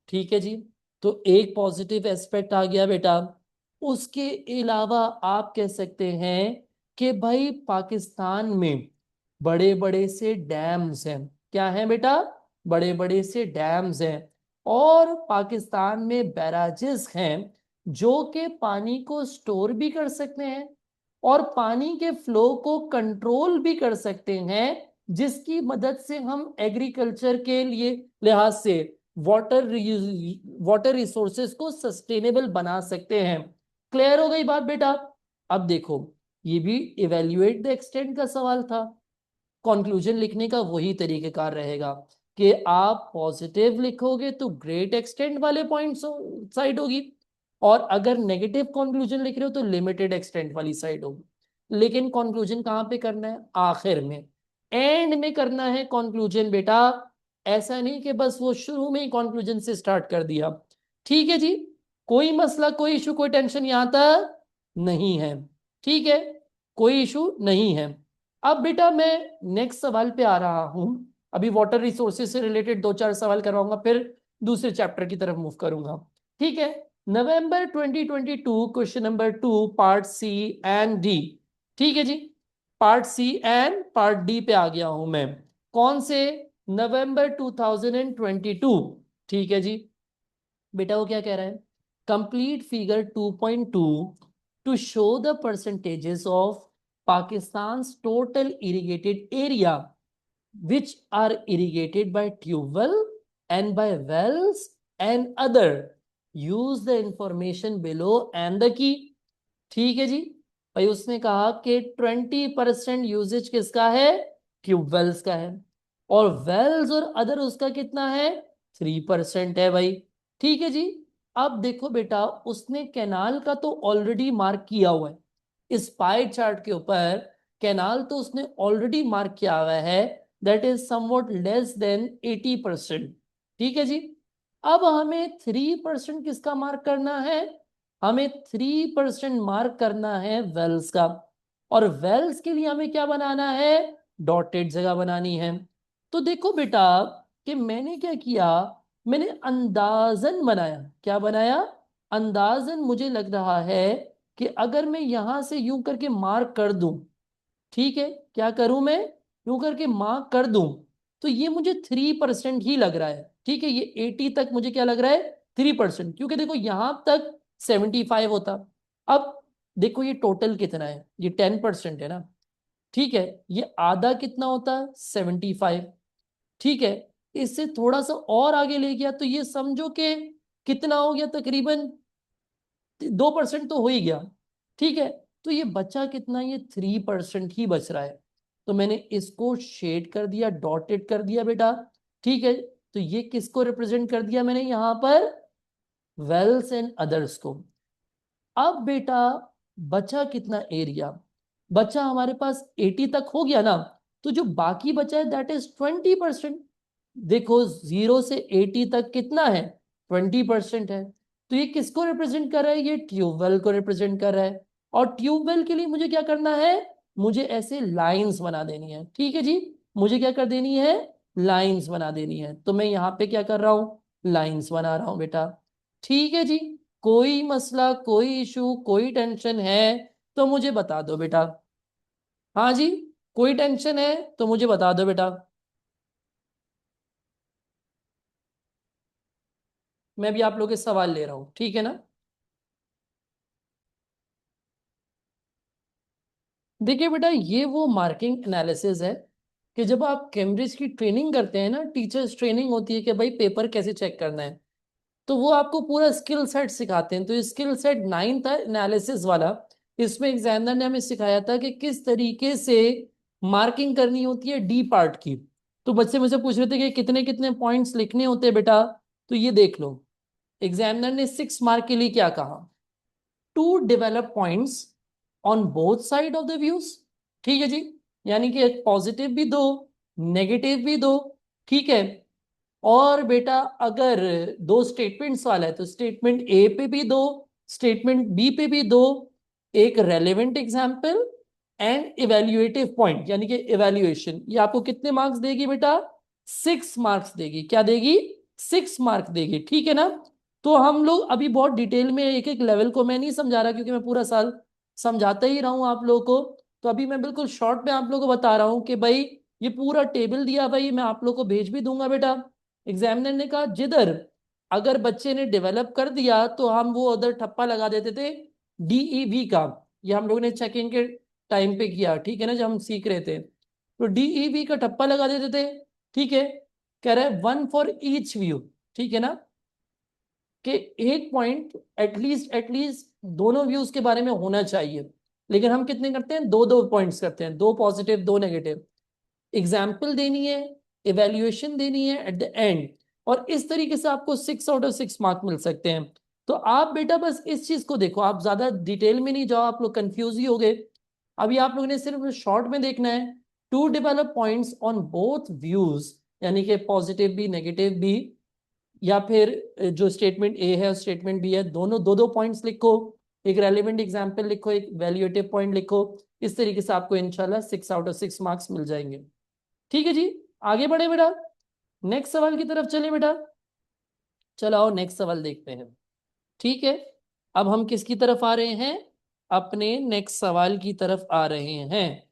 ठीक है जी। तो एक पॉजिटिव एस्पेक्ट आ गया बेटा। उसके अलावा आप कह सकते हैं कि भाई पाकिस्तान में बड़े बड़े से डैम्स हैं। क्या है बेटा? बड़े बड़े से डैम्स हैं। और पाकिस्तान में बैराजेस हैं जो कि पानी को स्टोर भी कर सकते हैं और पानी के फ्लो को कंट्रोल भी कर सकते हैं, जिसकी मदद से हम एग्रीकल्चर के लिए लिहाज से वाटर वाटर रिसोर्सेज को सस्टेनेबल बना सकते हैं। क्लियर हो गई बात बेटा? अब देखो ये भी इवेल्युएट द एक्सटेंट का सवाल था, कंक्लूजन लिखने का वही तरीकेकार रहेगा। कि आप पॉजिटिव लिखोगे तो ग्रेट एक्सटेंट वाले पॉइंट साइड होगी, और अगर नेगेटिव कंक्लूजन लिख रहे हो तो लिमिटेड एक्सटेंट वाली साइड होगी। लेकिन कंक्लूजन कहाँ पे करना है? आखिर में, एंड में करना है कंक्लूजन बेटा। ऐसा नहीं कि बस वो शुरू में ही कंक्लूजन से स्टार्ट कर दिया। ठीक है जी, कोई मसला, कोई इशू, कोई टेंशन यहां तक नहीं है। ठीक है, कोई इशू नहीं है। अब बेटा मैं नेक्स्ट सवाल पे आ रहा हूं। अभी वाटर रिसोर्सेज से रिलेटेड दो चार सवाल करवाऊंगा, फिर दूसरे चैप्टर की तरफ मूव करूंगा। ठीक है, November 2022 question number 2 part C and D. ठीक है जी, part C and part D पे आ गया हूं मैं। कौन से? नवंबर 2022। ठीक है जी, बेटा वो क्या कह रहा है? Complete figure 2.2 to show the percentages of Pakistan total irrigated area which are irrigated by tubewell and by wells and other. Use the information below and the key. ठीक है जी, भाई उसने कहा कि 20% यूजेज किसका है? ट्यूबवेल्स का है, और वेल्स और अदर उसका कितना है? 3% है भाई। ठीक है जी, अब देखो बेटा, उसने कैनाल का तो ऑलरेडी मार्क किया हुआ है इस पाई चार्ट के ऊपर। कैनाल तो उसने ऑलरेडी मार्क किया हुआ है, that is somewhat less than 80%। ठीक है जी, अब हमें 3% किसका मार्क करना है? हमें 3% मार्क करना है वेल्स का, और वेल्स के लिए हमें क्या बनाना है? डॉटेड जगह बनानी है। तो देखो बेटा कि मैंने क्या किया, मैंने अंदाजन बनाया। क्या बनाया? अंदाजन मुझे लग रहा है कि अगर मैं यहां से यूं करके मार्क कर दूं, ठीक है, क्या करूं मैं? यूं करके मार्क कर दूं, तो ये मुझे 3% ही लग रहा है। ठीक है, ये 80 तक मुझे क्या लग रहा है? 3%, क्योंकि देखो यहां तक 75 होता। अब देखो ये टोटल कितना है? ये 10% है ना। ठीक है, ये आधा कितना होता है? 75। ठीक है, इससे थोड़ा सा और आगे ले गया तो ये समझो कि कितना हो गया? तकरीबन 2% तो हो ही गया। ठीक है, तो ये बचा कितना? ये 3% ही बच रहा है। तो मैंने इसको शेड कर दिया, डॉटेड कर दिया बेटा। ठीक है, तो ये किसको रिप्रेजेंट कर दिया मैंने यहां पर? वेल्स एंड अदर्स को। अब बेटा बचा कितना एरिया? बचा हमारे पास 80 तक हो गया ना, तो जो बाकी बचा है दैट इज 20%। देखो 0 से 80 तक कितना है? 20% है। तो ये किसको रिप्रेजेंट कर रहा है? ये ट्यूबवेल को रिप्रेजेंट कर रहा है। और ट्यूबवेल के लिए मुझे क्या करना है? मुझे ऐसे लाइंस बना देनी है। ठीक है जी, मुझे क्या कर देनी है? लाइंस बना देनी है। तो मैं यहाँ पे क्या कर रहा हूं? लाइंस बना रहा हूं बेटा। ठीक है जी, कोई मसला, कोई इशू, कोई टेंशन है तो मुझे बता दो बेटा। हाँ जी, कोई टेंशन है तो मुझे बता दो बेटा। मैं भी आप लोगों के सवाल ले रहा हूं, ठीक है ना। देखिए बेटा, ये वो मार्किंग एनालिसिस है कि जब आप कैम्ब्रिज की ट्रेनिंग करते हैं ना, टीचर्स ट्रेनिंग होती है कि भाई पेपर कैसे चेक करना है, तो वो आपको पूरा स्किल सेट सिखाते हैं। तो स्किल सेट 9 था एनालिसिस वाला। इसमें एग्जामिनर ने हमें सिखाया था कि किस तरीके से मार्किंग करनी होती है डी पार्ट की। तो बच्चे मुझसे पूछ रहे थे कि कितने कितने पॉइंट्स लिखने होते हैं बेटा। तो ये देख लो, एग्जामिनर ने 6 मार्क के लिए क्या कहा? To develop points on both side of the views. ठीक है जी, यानी कि पॉजिटिव भी दो, नेगेटिव भी दो। ठीक है, और बेटा अगर दो स्टेटमेंट्स वाला है तो स्टेटमेंट ए पे भी दो, स्टेटमेंट बी पे भी दो, एक relevant example and evaluative point, यानी कि इवेल्युएशन। ये आपको कितने मार्क्स देगी बेटा? 6 मार्क्स देगी। क्या देगी? 6 मार्क देगी। ठीक है ना। तो हम लोग अभी बहुत डिटेल में एक एक लेवल को मैं नहीं समझा रहा, क्योंकि मैं पूरा साल समझाता ही रहा हूं आप लोगों को। तो अभी मैं बिल्कुल शॉर्ट में आप लोगों को बता रहा हूं कि भाई ये पूरा टेबल दिया भाई, मैं आप लोगों को भेज भी दूंगा बेटा। एग्जामिनर ने कहा जिधर अगर बच्चे ने डेवलप कर दिया तो हम वो उधर ठप्पा लगा देते थे डीईवी का। ये हम लोगों ने चेकिंग के टाइम पे किया, ठीक है ना, जब हम सीख रहे थे। तो डीईवी का ठप्पा लगा देते थे। ठीक है, कह रहा है 1 फॉर ईच व्यू। ठीक है ना, कि एक पॉइंट एटलीस्ट दोनों व्यूज के बारे में होना चाहिए। लेकिन हम कितने करते हैं? दो दो पॉइंट्स करते हैं, दो पॉजिटिव दो नेगेटिव। एग्जाम्पल देनी है इवेल्युएशन देनी है एट द एंड, और इस तरीके से आपको 6 आउट ऑफ 6 मार्क मिल सकते हैं। तो आप बेटा बस इस चीज को देखो, आप ज्यादा डिटेल में नहीं जाओ, आप लोग कंफ्यूज ही हो गए। अभी आप लोगों ने सिर्फ शॉर्ट में देखना है, to develop points on both views, यानी कि पॉजिटिव भी नेगेटिव भी, या फिर जो स्टेटमेंट ए है और स्टेटमेंट बी है, दोनों दो दो पॉइंट्स लिखो, एक रेलिवेंट एग्जाम्पल लिखो, एक वैल्यूएटिव पॉइंट लिखो। इस तरीके से आपको इंशाल्लाह 6 आउट ऑफ 6 मार्क्स मिल जाएंगे। ठीक है जी, आगे बढ़े बेटा, नेक्स्ट सवाल की तरफ चले बेटा। चलो आओ नेक्स्ट सवाल देखते हैं। ठीक है, अब हम किसकी तरफ आ रहे हैं, अपने नेक्स्ट सवाल की तरफ आ रहे हैं।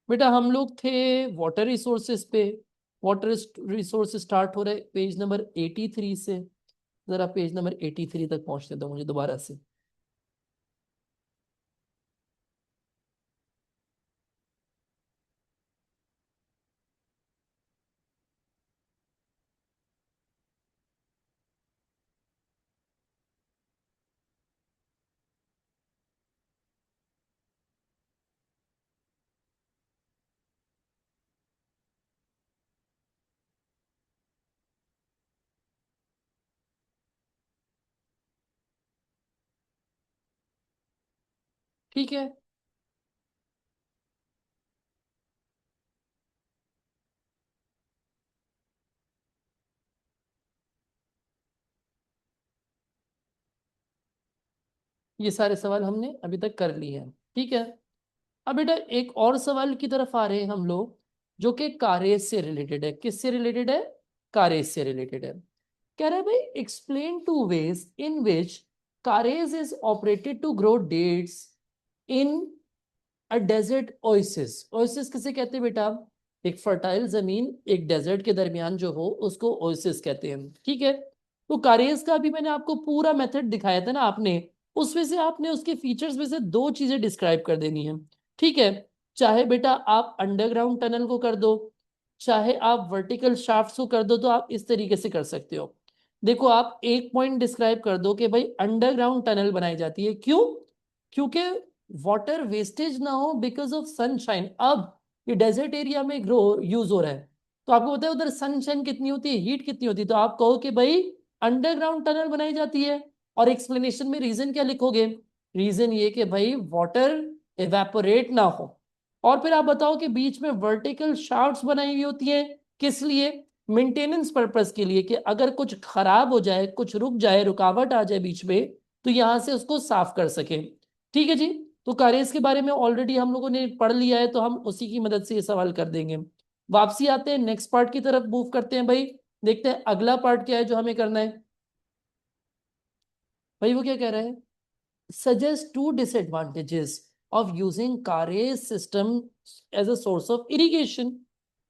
बेटा हम लोग थे वाटर रिसोर्सेज पे, वाटर रिसोर्स स्टार्ट हो रहे पेज नंबर 83 से। जरा पेज नंबर 83 तक पहुंचने दो मुझे दोबारा से। ठीक है, ये सारे सवाल हमने अभी तक कर लिए हैं। ठीक है, अब बेटा एक और सवाल की तरफ आ रहे हैं हम लोग, जो कि कारेज से रिलेटेड है। किससे रिलेटेड है, कारेज से रिलेटेड है। कह रहा है भाई explain two ways in which karez is operated to grow dates in a desert oasis. Oasis किसे कहते हैं बेटा, एक फर्टाइल जमीन एक डेजर्ट के दरमियान जो हो उसको ओएसिस कहते हैं। ठीक है, तो कारेज का अभी मैंने आपको पूरा मेथड दिखाया था ना आपने, उसमें से आपने उसके फीचर्स में से दो चीजें डिस्क्राइब कर देनी है। ठीक है, चाहे बेटा आप अंडरग्राउंड टनल को कर दो, चाहे आप वर्टिकल शाफ्ट को कर दो, तो आप इस तरीके से कर सकते हो। देखो आप एक पॉइंट डिस्क्राइब कर दो कि भाई अंडरग्राउंड टनल बनाई जाती है, क्यों, क्योंकि वाटर वेस्टेज ना हो बिकॉज ऑफ सनशाइन। अब ये डेजर्ट एरिया में ग्रो यूज हो रहा है, तो आपको पता है उधर सनशाइन कितनी होती है, हीट कितनी होती है, तो आप कहो कि भाई अंडरग्राउंड टनल बनाई जाती है। और एक्सप्लेनेशन में रीजन क्या लिखोगे, रीजन ये कि भाई वाटर एवेपोरेट ना हो। और फिर आप बताओ कि बीच में वर्टिकल शाफ्ट्स बनाई हुई होती है, किस लिए, मेंटेनेंस पर्पस के लिए, कि अगर कुछ खराब हो जाए, कुछ रुक जाए, रुकावट आ जाए बीच में, तो यहां से उसको साफ कर सके। ठीक है जी, तो कारेज के बारे में ऑलरेडी हम लोगों ने पढ़ लिया है, तो हम उसी की मदद से ये सवाल कर देंगे। वापसी आते हैं नेक्स्ट पार्ट की तरफ, मूव करते हैं भाई। देखते हैं अगला पार्ट क्या है जो हमें करना है। भाई वो क्या कह रहा है, suggest two disadvantages of using karez system as a source of irrigation.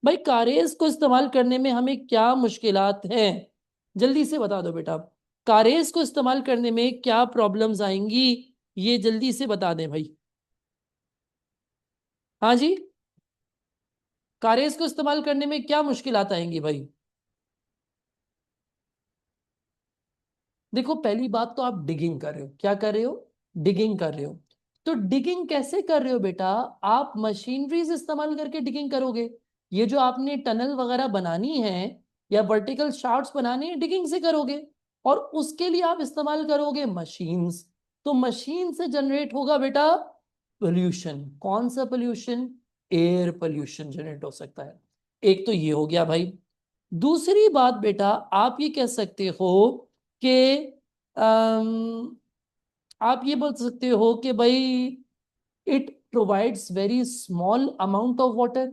भाई कारेज को इस्तेमाल करने में हमें क्या मुश्किलात हैं, जल्दी से बता दो बेटा। कारेज को इस्तेमाल करने में क्या प्रॉब्लम्स आएंगी, ये जल्दी से बता दें भाई। हाँ जी, कारेज को इस्तेमाल करने में क्या मुश्किलात आएंगी भाई। देखो पहली बात तो आप डिगिंग कर रहे हो, क्या कर रहे हो, डिगिंग कर रहे हो। तो डिगिंग कैसे कर रहे हो बेटा, आप मशीनरीज इस्तेमाल करके डिगिंग करोगे। ये जो आपने टनल वगैरह बनानी है या वर्टिकल शाफ्ट्स बनानी है, डिगिंग से करोगे। और उसके लिए आप इस्तेमाल करोगे मशीन्स, तो मशीन से जनरेट होगा बेटा पोल्यूशन। कौन सा पोल्यूशन, एयर पोल्यूशन जनरेट हो सकता है। एक तो ये हो गया भाई। दूसरी बात बेटा आप ये कह सकते हो कि अम, आप ये बोल सकते हो कि भाई it provides very small amount of water.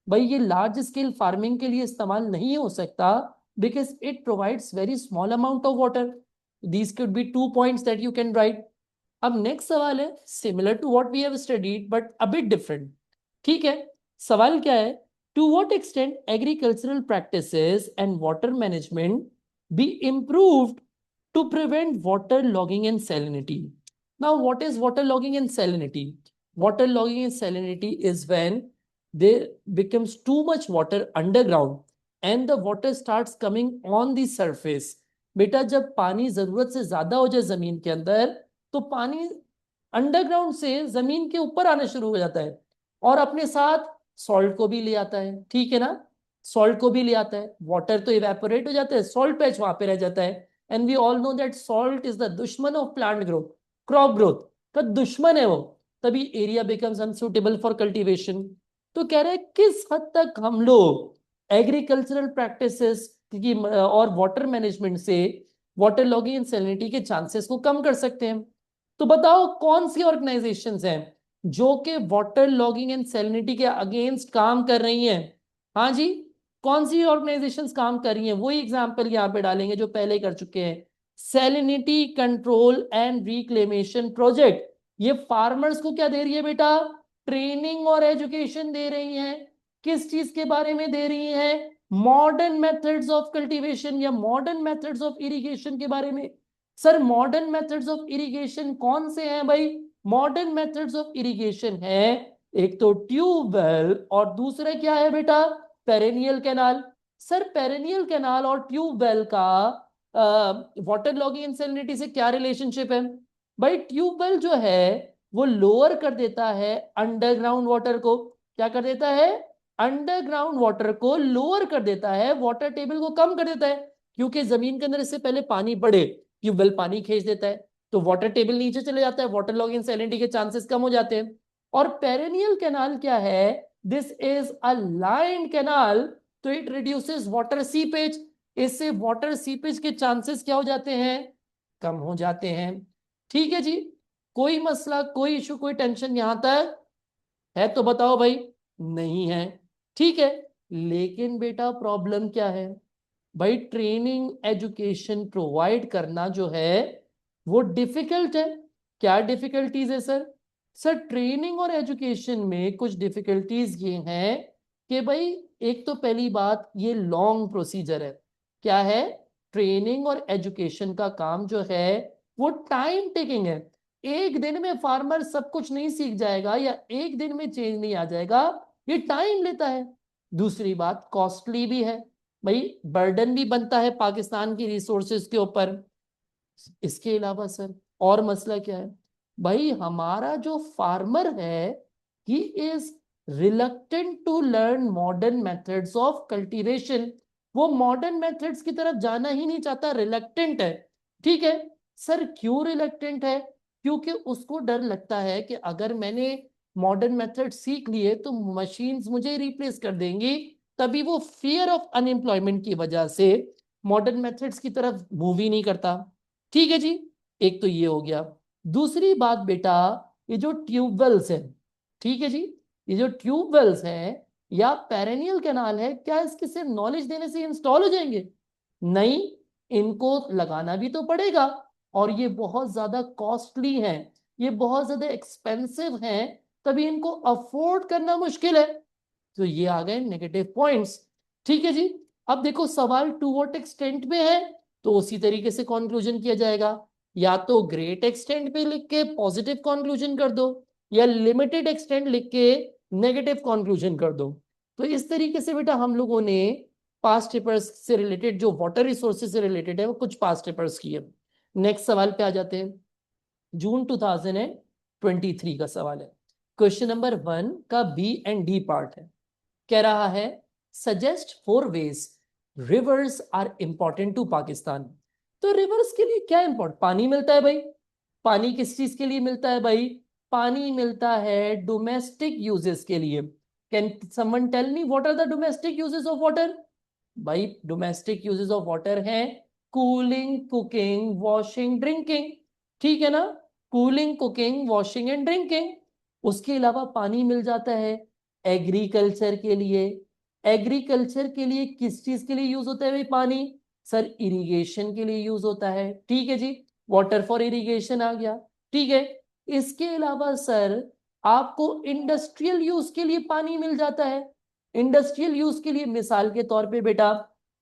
भाई ये लार्ज स्केल फार्मिंग के लिए इस्तेमाल नहीं हो सकता, because it provides very small amount of water. These could be 2 points that you can write. अब नेक्स्ट सवाल है similar to what we have studied but a bit different. ठीक है, सवाल क्या है, to what extent agricultural practices and water management be improved to prevent water logging and salinity. Now, what is water logging and salinity? Water logging and salinity is when there becomes too much water underground and the water starts coming on the surface. बेटा जब पानी जरूरत से ज्यादा हो जाए जमीन के अंदर, तो पानी अंडरग्राउंड से जमीन के ऊपर आना शुरू हो जाता है और अपने साथ सॉल्ट को भी ले आता है, ठीक है ना। सॉल्ट को भी ले आता है, वाटर तो इवेपोरेट हो जाता है, सॉल्ट पैच वहां पे रह जाता है। And we all know that salt is the दुश्मन of plant growth, crop growth का दुश्मन है वो। तभी area becomes unsuitable for cultivation. तो कह रहे हैं किस हद तक हम लोग एग्रीकल्चरल प्रैक्टिसेस की और वाटर मैनेजमेंट से वाटर लॉगिंग एंड सैलिनिटी के चांसेस को कम कर सकते हैं। तो बताओ कौन सी ऑर्गेनाइजेशंस हैं जो कि वाटर लॉगिंग एंड सैलिनिटी के अगेंस्ट काम कर रही हैं। हाँ जी, कौन सी ऑर्गेनाइजेशंस काम कर रही हैं, वही एग्जांपल यहां पे डालेंगे जो पहले कर चुके हैं। Salinity control and reclamation project, ये फार्मर्स को क्या दे रही है बेटा, ट्रेनिंग और एजुकेशन दे रही हैं। किस चीज के बारे में दे रही हैं, मॉडर्न मेथड्स ऑफ कल्टीवेशन या मॉडर्न मेथड्स ऑफ इरिगेशन के बारे में। Sir modern methods of irrigation कौन से हैं भाई, मॉडर्न मेथड्स ऑफ इरिगेशन है एक तो ट्यूबवेल और दूसरा क्या है बेटा, perennial canal. Sir perennial canal और ट्यूबवेल का वाटर लॉगिंग एंड सैलिनिटी से क्या रिलेशनशिप है। भाई ट्यूबवेल जो है वो लोअर कर देता है अंडरग्राउंड वाटर को, क्या कर देता है, अंडरग्राउंड वाटर को लोअर कर देता है, वाटर टेबल को कम कर देता है। क्योंकि जमीन के अंदर इससे पहले पानी बढ़े, ट्यूबवेल पानी खींच देता है, तो वाटर टेबल नीचे चले जाता है, वाटर लॉगिंग सैलिनिटी के चांसेस कम हो जाते हैं। और पेरेनियल कैनाल क्या है, this is a line canal, तो इट रिड्यूसेस वाटर सीपेज, इससे वाटर सीपेज के चांसेस क्या हो जाते हैं, कम हो जाते हैं। ठीक है जी, कोई मसला, कोई इशू, कोई टेंशन यहां तक है तो बताओ भाई, नहीं है, ठीक है। लेकिन बेटा प्रॉब्लम क्या है, भाई ट्रेनिंग एजुकेशन प्रोवाइड करना जो है वो डिफिकल्ट है। क्या डिफिकल्टीज है सर, सर ट्रेनिंग और एजुकेशन में कुछ डिफिकल्टीज ये हैं कि भाई एक तो पहली बात ये लॉन्ग प्रोसीजर है। क्या है, ट्रेनिंग और एजुकेशन का काम जो है वो टाइम टेकिंग है। एक दिन में फार्मर सब कुछ नहीं सीख जाएगा या एक दिन में चेंज नहीं आ जाएगा, ये टाइम लेता है। दूसरी बात कॉस्टली भी है, भाई बर्डन भी बनता है पाकिस्तान की रिसोर्सेज के ऊपर। इसके अलावा सर और मसला क्या है, भाई हमारा जो फार्मर है he is reluctant to learn modern methods of cultivation, वो मॉडर्न मेथड्स की तरफ जाना ही नहीं चाहता, रिलक्टेंट है। ठीक है सर, क्यों रिलक्टेंट है, क्योंकि उसको डर लगता है कि अगर मैंने मॉडर्न मेथड सीख लिए तो मशीन्स मुझे रिप्लेस कर देंगी, तभी वो फियर ऑफ अनएम्प्लॉयमेंट की वजह से मॉडर्न मेथड्स की तरफ मूव ही नहीं करता। ठीक है जी, एक तो ये हो गया। दूसरी बात बेटा, ये जो ट्यूबवेल्स हैं, ठीक है जी, ये जो ट्यूबवेल्स हैं या पेरेनियल कैनाल है, क्या इसके सिर्फ नॉलेज देने से इंस्टॉल हो जाएंगे, नहीं, इनको लगाना भी तो पड़ेगा और ये बहुत ज्यादा कॉस्टली है, ये बहुत ज्यादा एक्सपेंसिव हैं, तभी इनको अफोर्ड करना मुश्किल है। तो ये आ गए नेगेटिव पॉइंट्स। ठीक है जी, अब देखो सवाल टू व्हाट एक्सटेंट में है, तो उसी तरीके से कंक्लूजन किया जाएगा, या तो ग्रेट एक्सटेंट पे लिख के पॉजिटिव कंक्लूजन कर दो या लिमिटेड एक्सटेंट लिख के नेगेटिव कंक्लूजन कर दो। तो इस तरीके से बेटा हम लोगों ने पास्ट पेपर्स से रिलेटेड जो वाटर रिसोर्सेज से रिलेटेड है वो कुछ पास्ट पेपर्स किए। नेक्स्ट सवाल पे आ जाते हैं, जून 2023 का सवाल है, क्वेश्चन नंबर 1 का बी एंड डी पार्ट है। कह रहा है suggest 4 ways rivers are important to Pakistan. तो रिवर्स के लिए क्या इंपॉर्टेंट, पानी मिलता है भाई, पानी किस चीज के लिए मिलता है भाई, पानी मिलता है डोमेस्टिक यूजेस के लिए। Can someone tell me what are the domestic uses of water. भाई डोमेस्टिक यूजेस ऑफ वाटर हैं कूलिंग, कुकिंग, वॉशिंग, ड्रिंकिंग, ठीक है ना, cooling, cooking, washing and drinking. उसके अलावा पानी मिल जाता है एग्रीकल्चर के लिए। एग्रीकल्चर के लिए किस चीज के लिए यूज होता है भाई पानी, सर इरिगेशन के लिए यूज होता है, ठीक है जी, वाटर फॉर इरिगेशन आ गया, ठीक है। इसके अलावा सर आपको इंडस्ट्रियल यूज के लिए पानी मिल जाता है। इंडस्ट्रियल यूज के लिए मिसाल के तौर पे बेटा,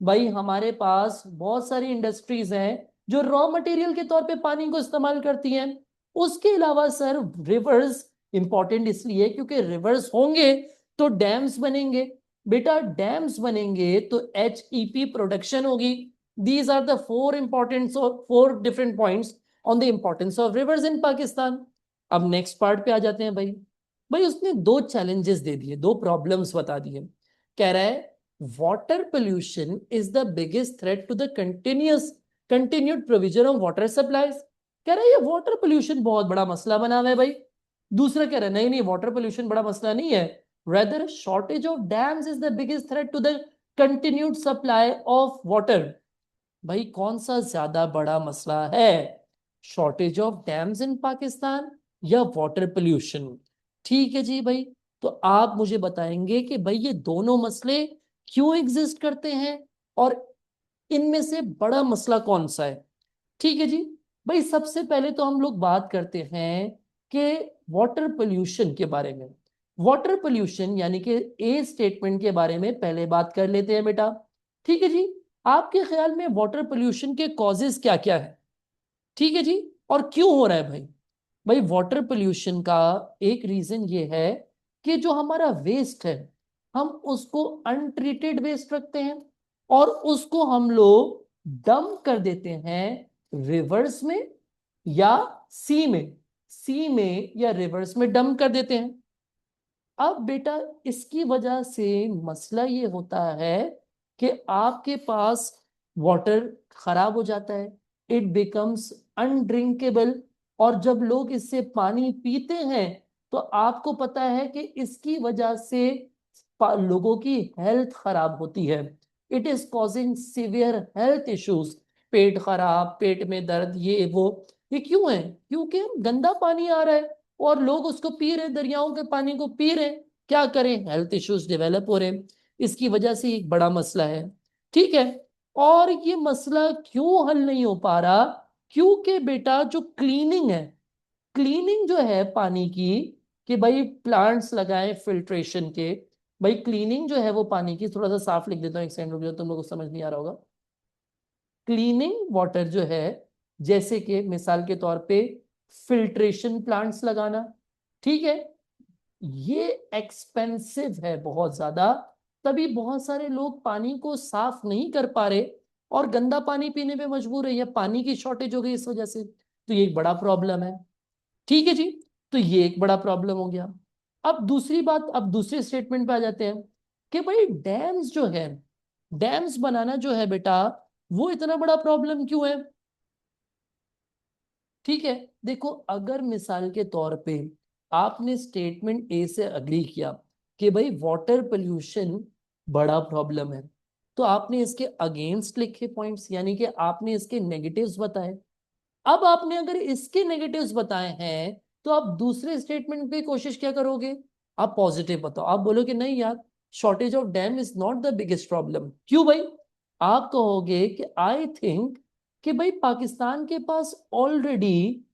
भाई हमारे पास बहुत सारी इंडस्ट्रीज हैं जो रॉ मटेरियल के तौर पे पानी को इस्तेमाल करती हैं। उसके अलावा सर रिवर्स इंपॉर्टेंट इसलिए क्योंकि रिवर्स होंगे तो डैम्स बनेंगे, बेटा डैम्स बनेंगे तो HEP प्रोडक्शन होगी, These are the four different points on the importance of rivers in Pakistan. अब नेक्स्ट पार्ट पे आ जाते हैं भाई। भाई उसने दो चैलेंजेस दे दिए, दो प्रॉब्लम्स बता दिए। कह रहा है water pollution is the biggest threat to the continued provision of water supplies. कह रहा है ये वाटर पोल्यूशन बहुत बड़ा मसला बना हुआ है भाई। दूसरा कह रहा है नहीं नहीं, वाटर पोल्यूशन बड़ा मसला नहीं है, rather shortage of dams is the biggest threat to the continued supply of water। भाई कौन सा ज्यादा बड़ा मसला है, शॉर्टेज ऑफ डैम्स इन पाकिस्तान या वाटर पोल्यूशन? ठीक है जी भाई, तो आप मुझे बताएंगे कि भाई ये दोनों मसले क्यों एग्जिस्ट करते हैं और इनमें से बड़ा मसला कौन सा है। ठीक है जी भाई, सबसे पहले तो हम लोग बात करते हैं कि वाटर पोल्यूशन के बारे में। वाटर पोल्यूशन यानी कि ए स्टेटमेंट के बारे में पहले बात कर लेते हैं बेटा। ठीक है जी, आपके ख्याल में वाटर पोल्यूशन के कॉजेस क्या क्या है? ठीक है जी, और क्यों हो रहा है भाई? भाई वाटर पोल्यूशन का एक रीजन ये है कि जो हमारा वेस्ट है हम उसको अनट्रीटेड वेस्ट रखते हैं और उसको हम लोग डंप कर देते हैं रिवर्स में या सी में या रिवर्स में डंप कर देते हैं। अब बेटा इसकी वजह से मसला ये होता है कि आपके पास वाटर खराब हो जाता है, इट बिकम्स अनड्रिंकेबल। और जब लोग इससे पानी पीते हैं तो आपको पता है कि इसकी वजह से लोगों की हेल्थ खराब होती है। It is causing severe health issues, पेट खराब, पेट में दर्द, ये वो। ये क्यों है? क्योंकि गंदा पानी आ रहा है और लोग उसको पी रहे, दरियाओं के पानी को पी रहे। क्या करें, हेल्थ इश्यूज डेवलप हो रहे हैं। इसकी वजह से एक बड़ा मसला है। ठीक है, और ये मसला क्यों हल नहीं हो पा रहा? क्योंकि बेटा जो क्लीनिंग है, क्लीनिंग जो है पानी की, कि भाई प्लांट्स लगाएं फिल्ट्रेशन के। भाई क्लीनिंग जो है वो पानी की, थोड़ा सा साफ लिख देता हूँ, एक सेकंड रुक जाओ, तुम लोग को समझ नहीं आ रहा होगा। क्लीनिंग वाटर जो है, जैसे कि मिसाल के तौर पे फिल्ट्रेशन प्लांट्स लगाना, ठीक है, ये एक्सपेंसिव है बहुत ज्यादा। तभी बहुत सारे लोग पानी को साफ नहीं कर पा रहे और गंदा पानी पीने पे मजबूर है, या पानी की शॉर्टेज हो गई इस वजह से। तो ये एक बड़ा प्रॉब्लम है। ठीक है जी, तो ये एक बड़ा प्रॉब्लम हो गया। अब दूसरी बात, अब दूसरे स्टेटमेंट पे आ जाते हैं कि भाई डैम्स जो है, डैम्स बनाना जो है बेटा, वो इतना बड़ा प्रॉब्लम क्यों है? ठीक है, देखो अगर मिसाल के तौर पे आपने स्टेटमेंट ए से अग्री किया कि भाई वाटर पोल्यूशन बड़ा प्रॉब्लम है, तो आपने इसके अगेंस्ट लिखे पॉइंट्स, यानी कि आपने इसके नेगेटिव्स बताए। अब आपने अगर इसके नेगेटिव्स बताए हैं तो आप दूसरे स्टेटमेंट पे कोशिश क्या करोगे? आप पॉजिटिव बताओ, आप बोलो कि नहीं यार, shortage of dam is not the biggest problem. क्यों भाई? आप कहोगे कि आई थिंक कि भाई पाकिस्तान के पास ऑलरेडी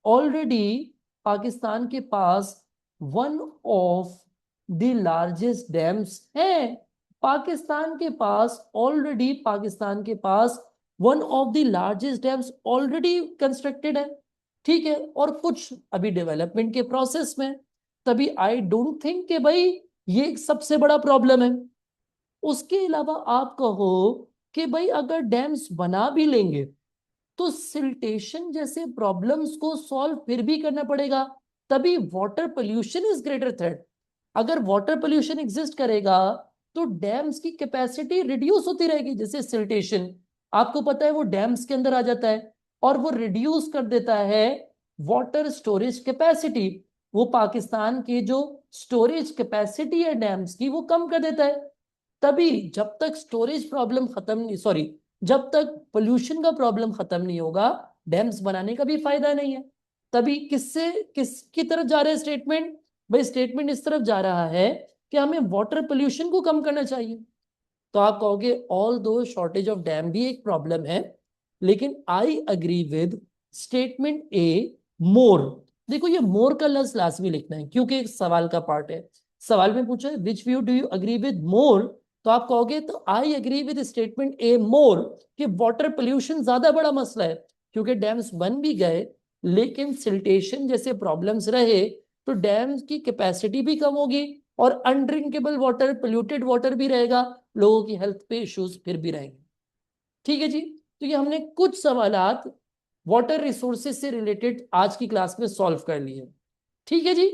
ऑलरेडी पाकिस्तान के पास one of the largest dams है। पाकिस्तान के पास ऑलरेडी, पाकिस्तान के पास one of the largest dams already constructed है। ठीक है, और कुछ अभी डेवलपमेंट के प्रोसेस में। तभी आई डोंट थिंक कि भाई ये एक सबसे बड़ा प्रॉब्लम है। उसके अलावा आप कहो कि भाई अगर डैम्स बना भी लेंगे तो सिल्टेशन जैसे प्रॉब्लम्स को सॉल्व फिर भी करना पड़ेगा। तभी water pollution is greater threat. अगर वाटर पोल्यूशन एग्जिस्ट करेगा तो डैम्स की कैपेसिटी रिड्यूस होती रहेगी। जैसे सिल्टेशन, आपको पता है वो डैम्स के अंदर आ जाता है और वो रिड्यूस कर देता है वाटर स्टोरेज कैपेसिटी। वो पाकिस्तान की जो स्टोरेज कैपेसिटी है डैम्स की, वो कम कर देता है। तभी जब तक स्टोरेज प्रॉब्लम खत्म नहीं, सॉरी, जब तक पोल्यूशन का प्रॉब्लम खत्म नहीं होगा, डैम्स बनाने का भी फायदा नहीं है। तभी किसकी तरफ जा रहा है स्टेटमेंट? भाई स्टेटमेंट इस तरफ जा रहा है कि हमें वाटर पोल्यूशन को कम करना चाहिए। तो आप कहोगे ऑल दो शॉर्टेज ऑफ डैम भी एक प्रॉब्लम है, लेकिन I agree with statement A more. देखो ये मोर का लफ्ज लाजमी लिखना है क्योंकि एक सवाल का पार्ट है। सवाल में पूछा है which view do you agree with more, तो आप कहोगे तो I agree with statement A more, कि वाटर पोल्यूशन ज्यादा बड़ा मसला है क्योंकि डैम्स बन भी गए लेकिन सिल्टेशन जैसे प्रॉब्लम्स रहे तो डैम्स की कैपेसिटी भी कम होगी और अनड्रिंकेबल वाटर, पोल्यूटेड वाटर भी रहेगा, लोगों की हेल्थ पे इश्यूज फिर भी रहेंगे। ठीक है जी। तो ये हमने कुछ सवालात वाटर रिसोर्सेज से रिलेटेड आज की क्लास में सॉल्व कर लिए। ठीक है जी।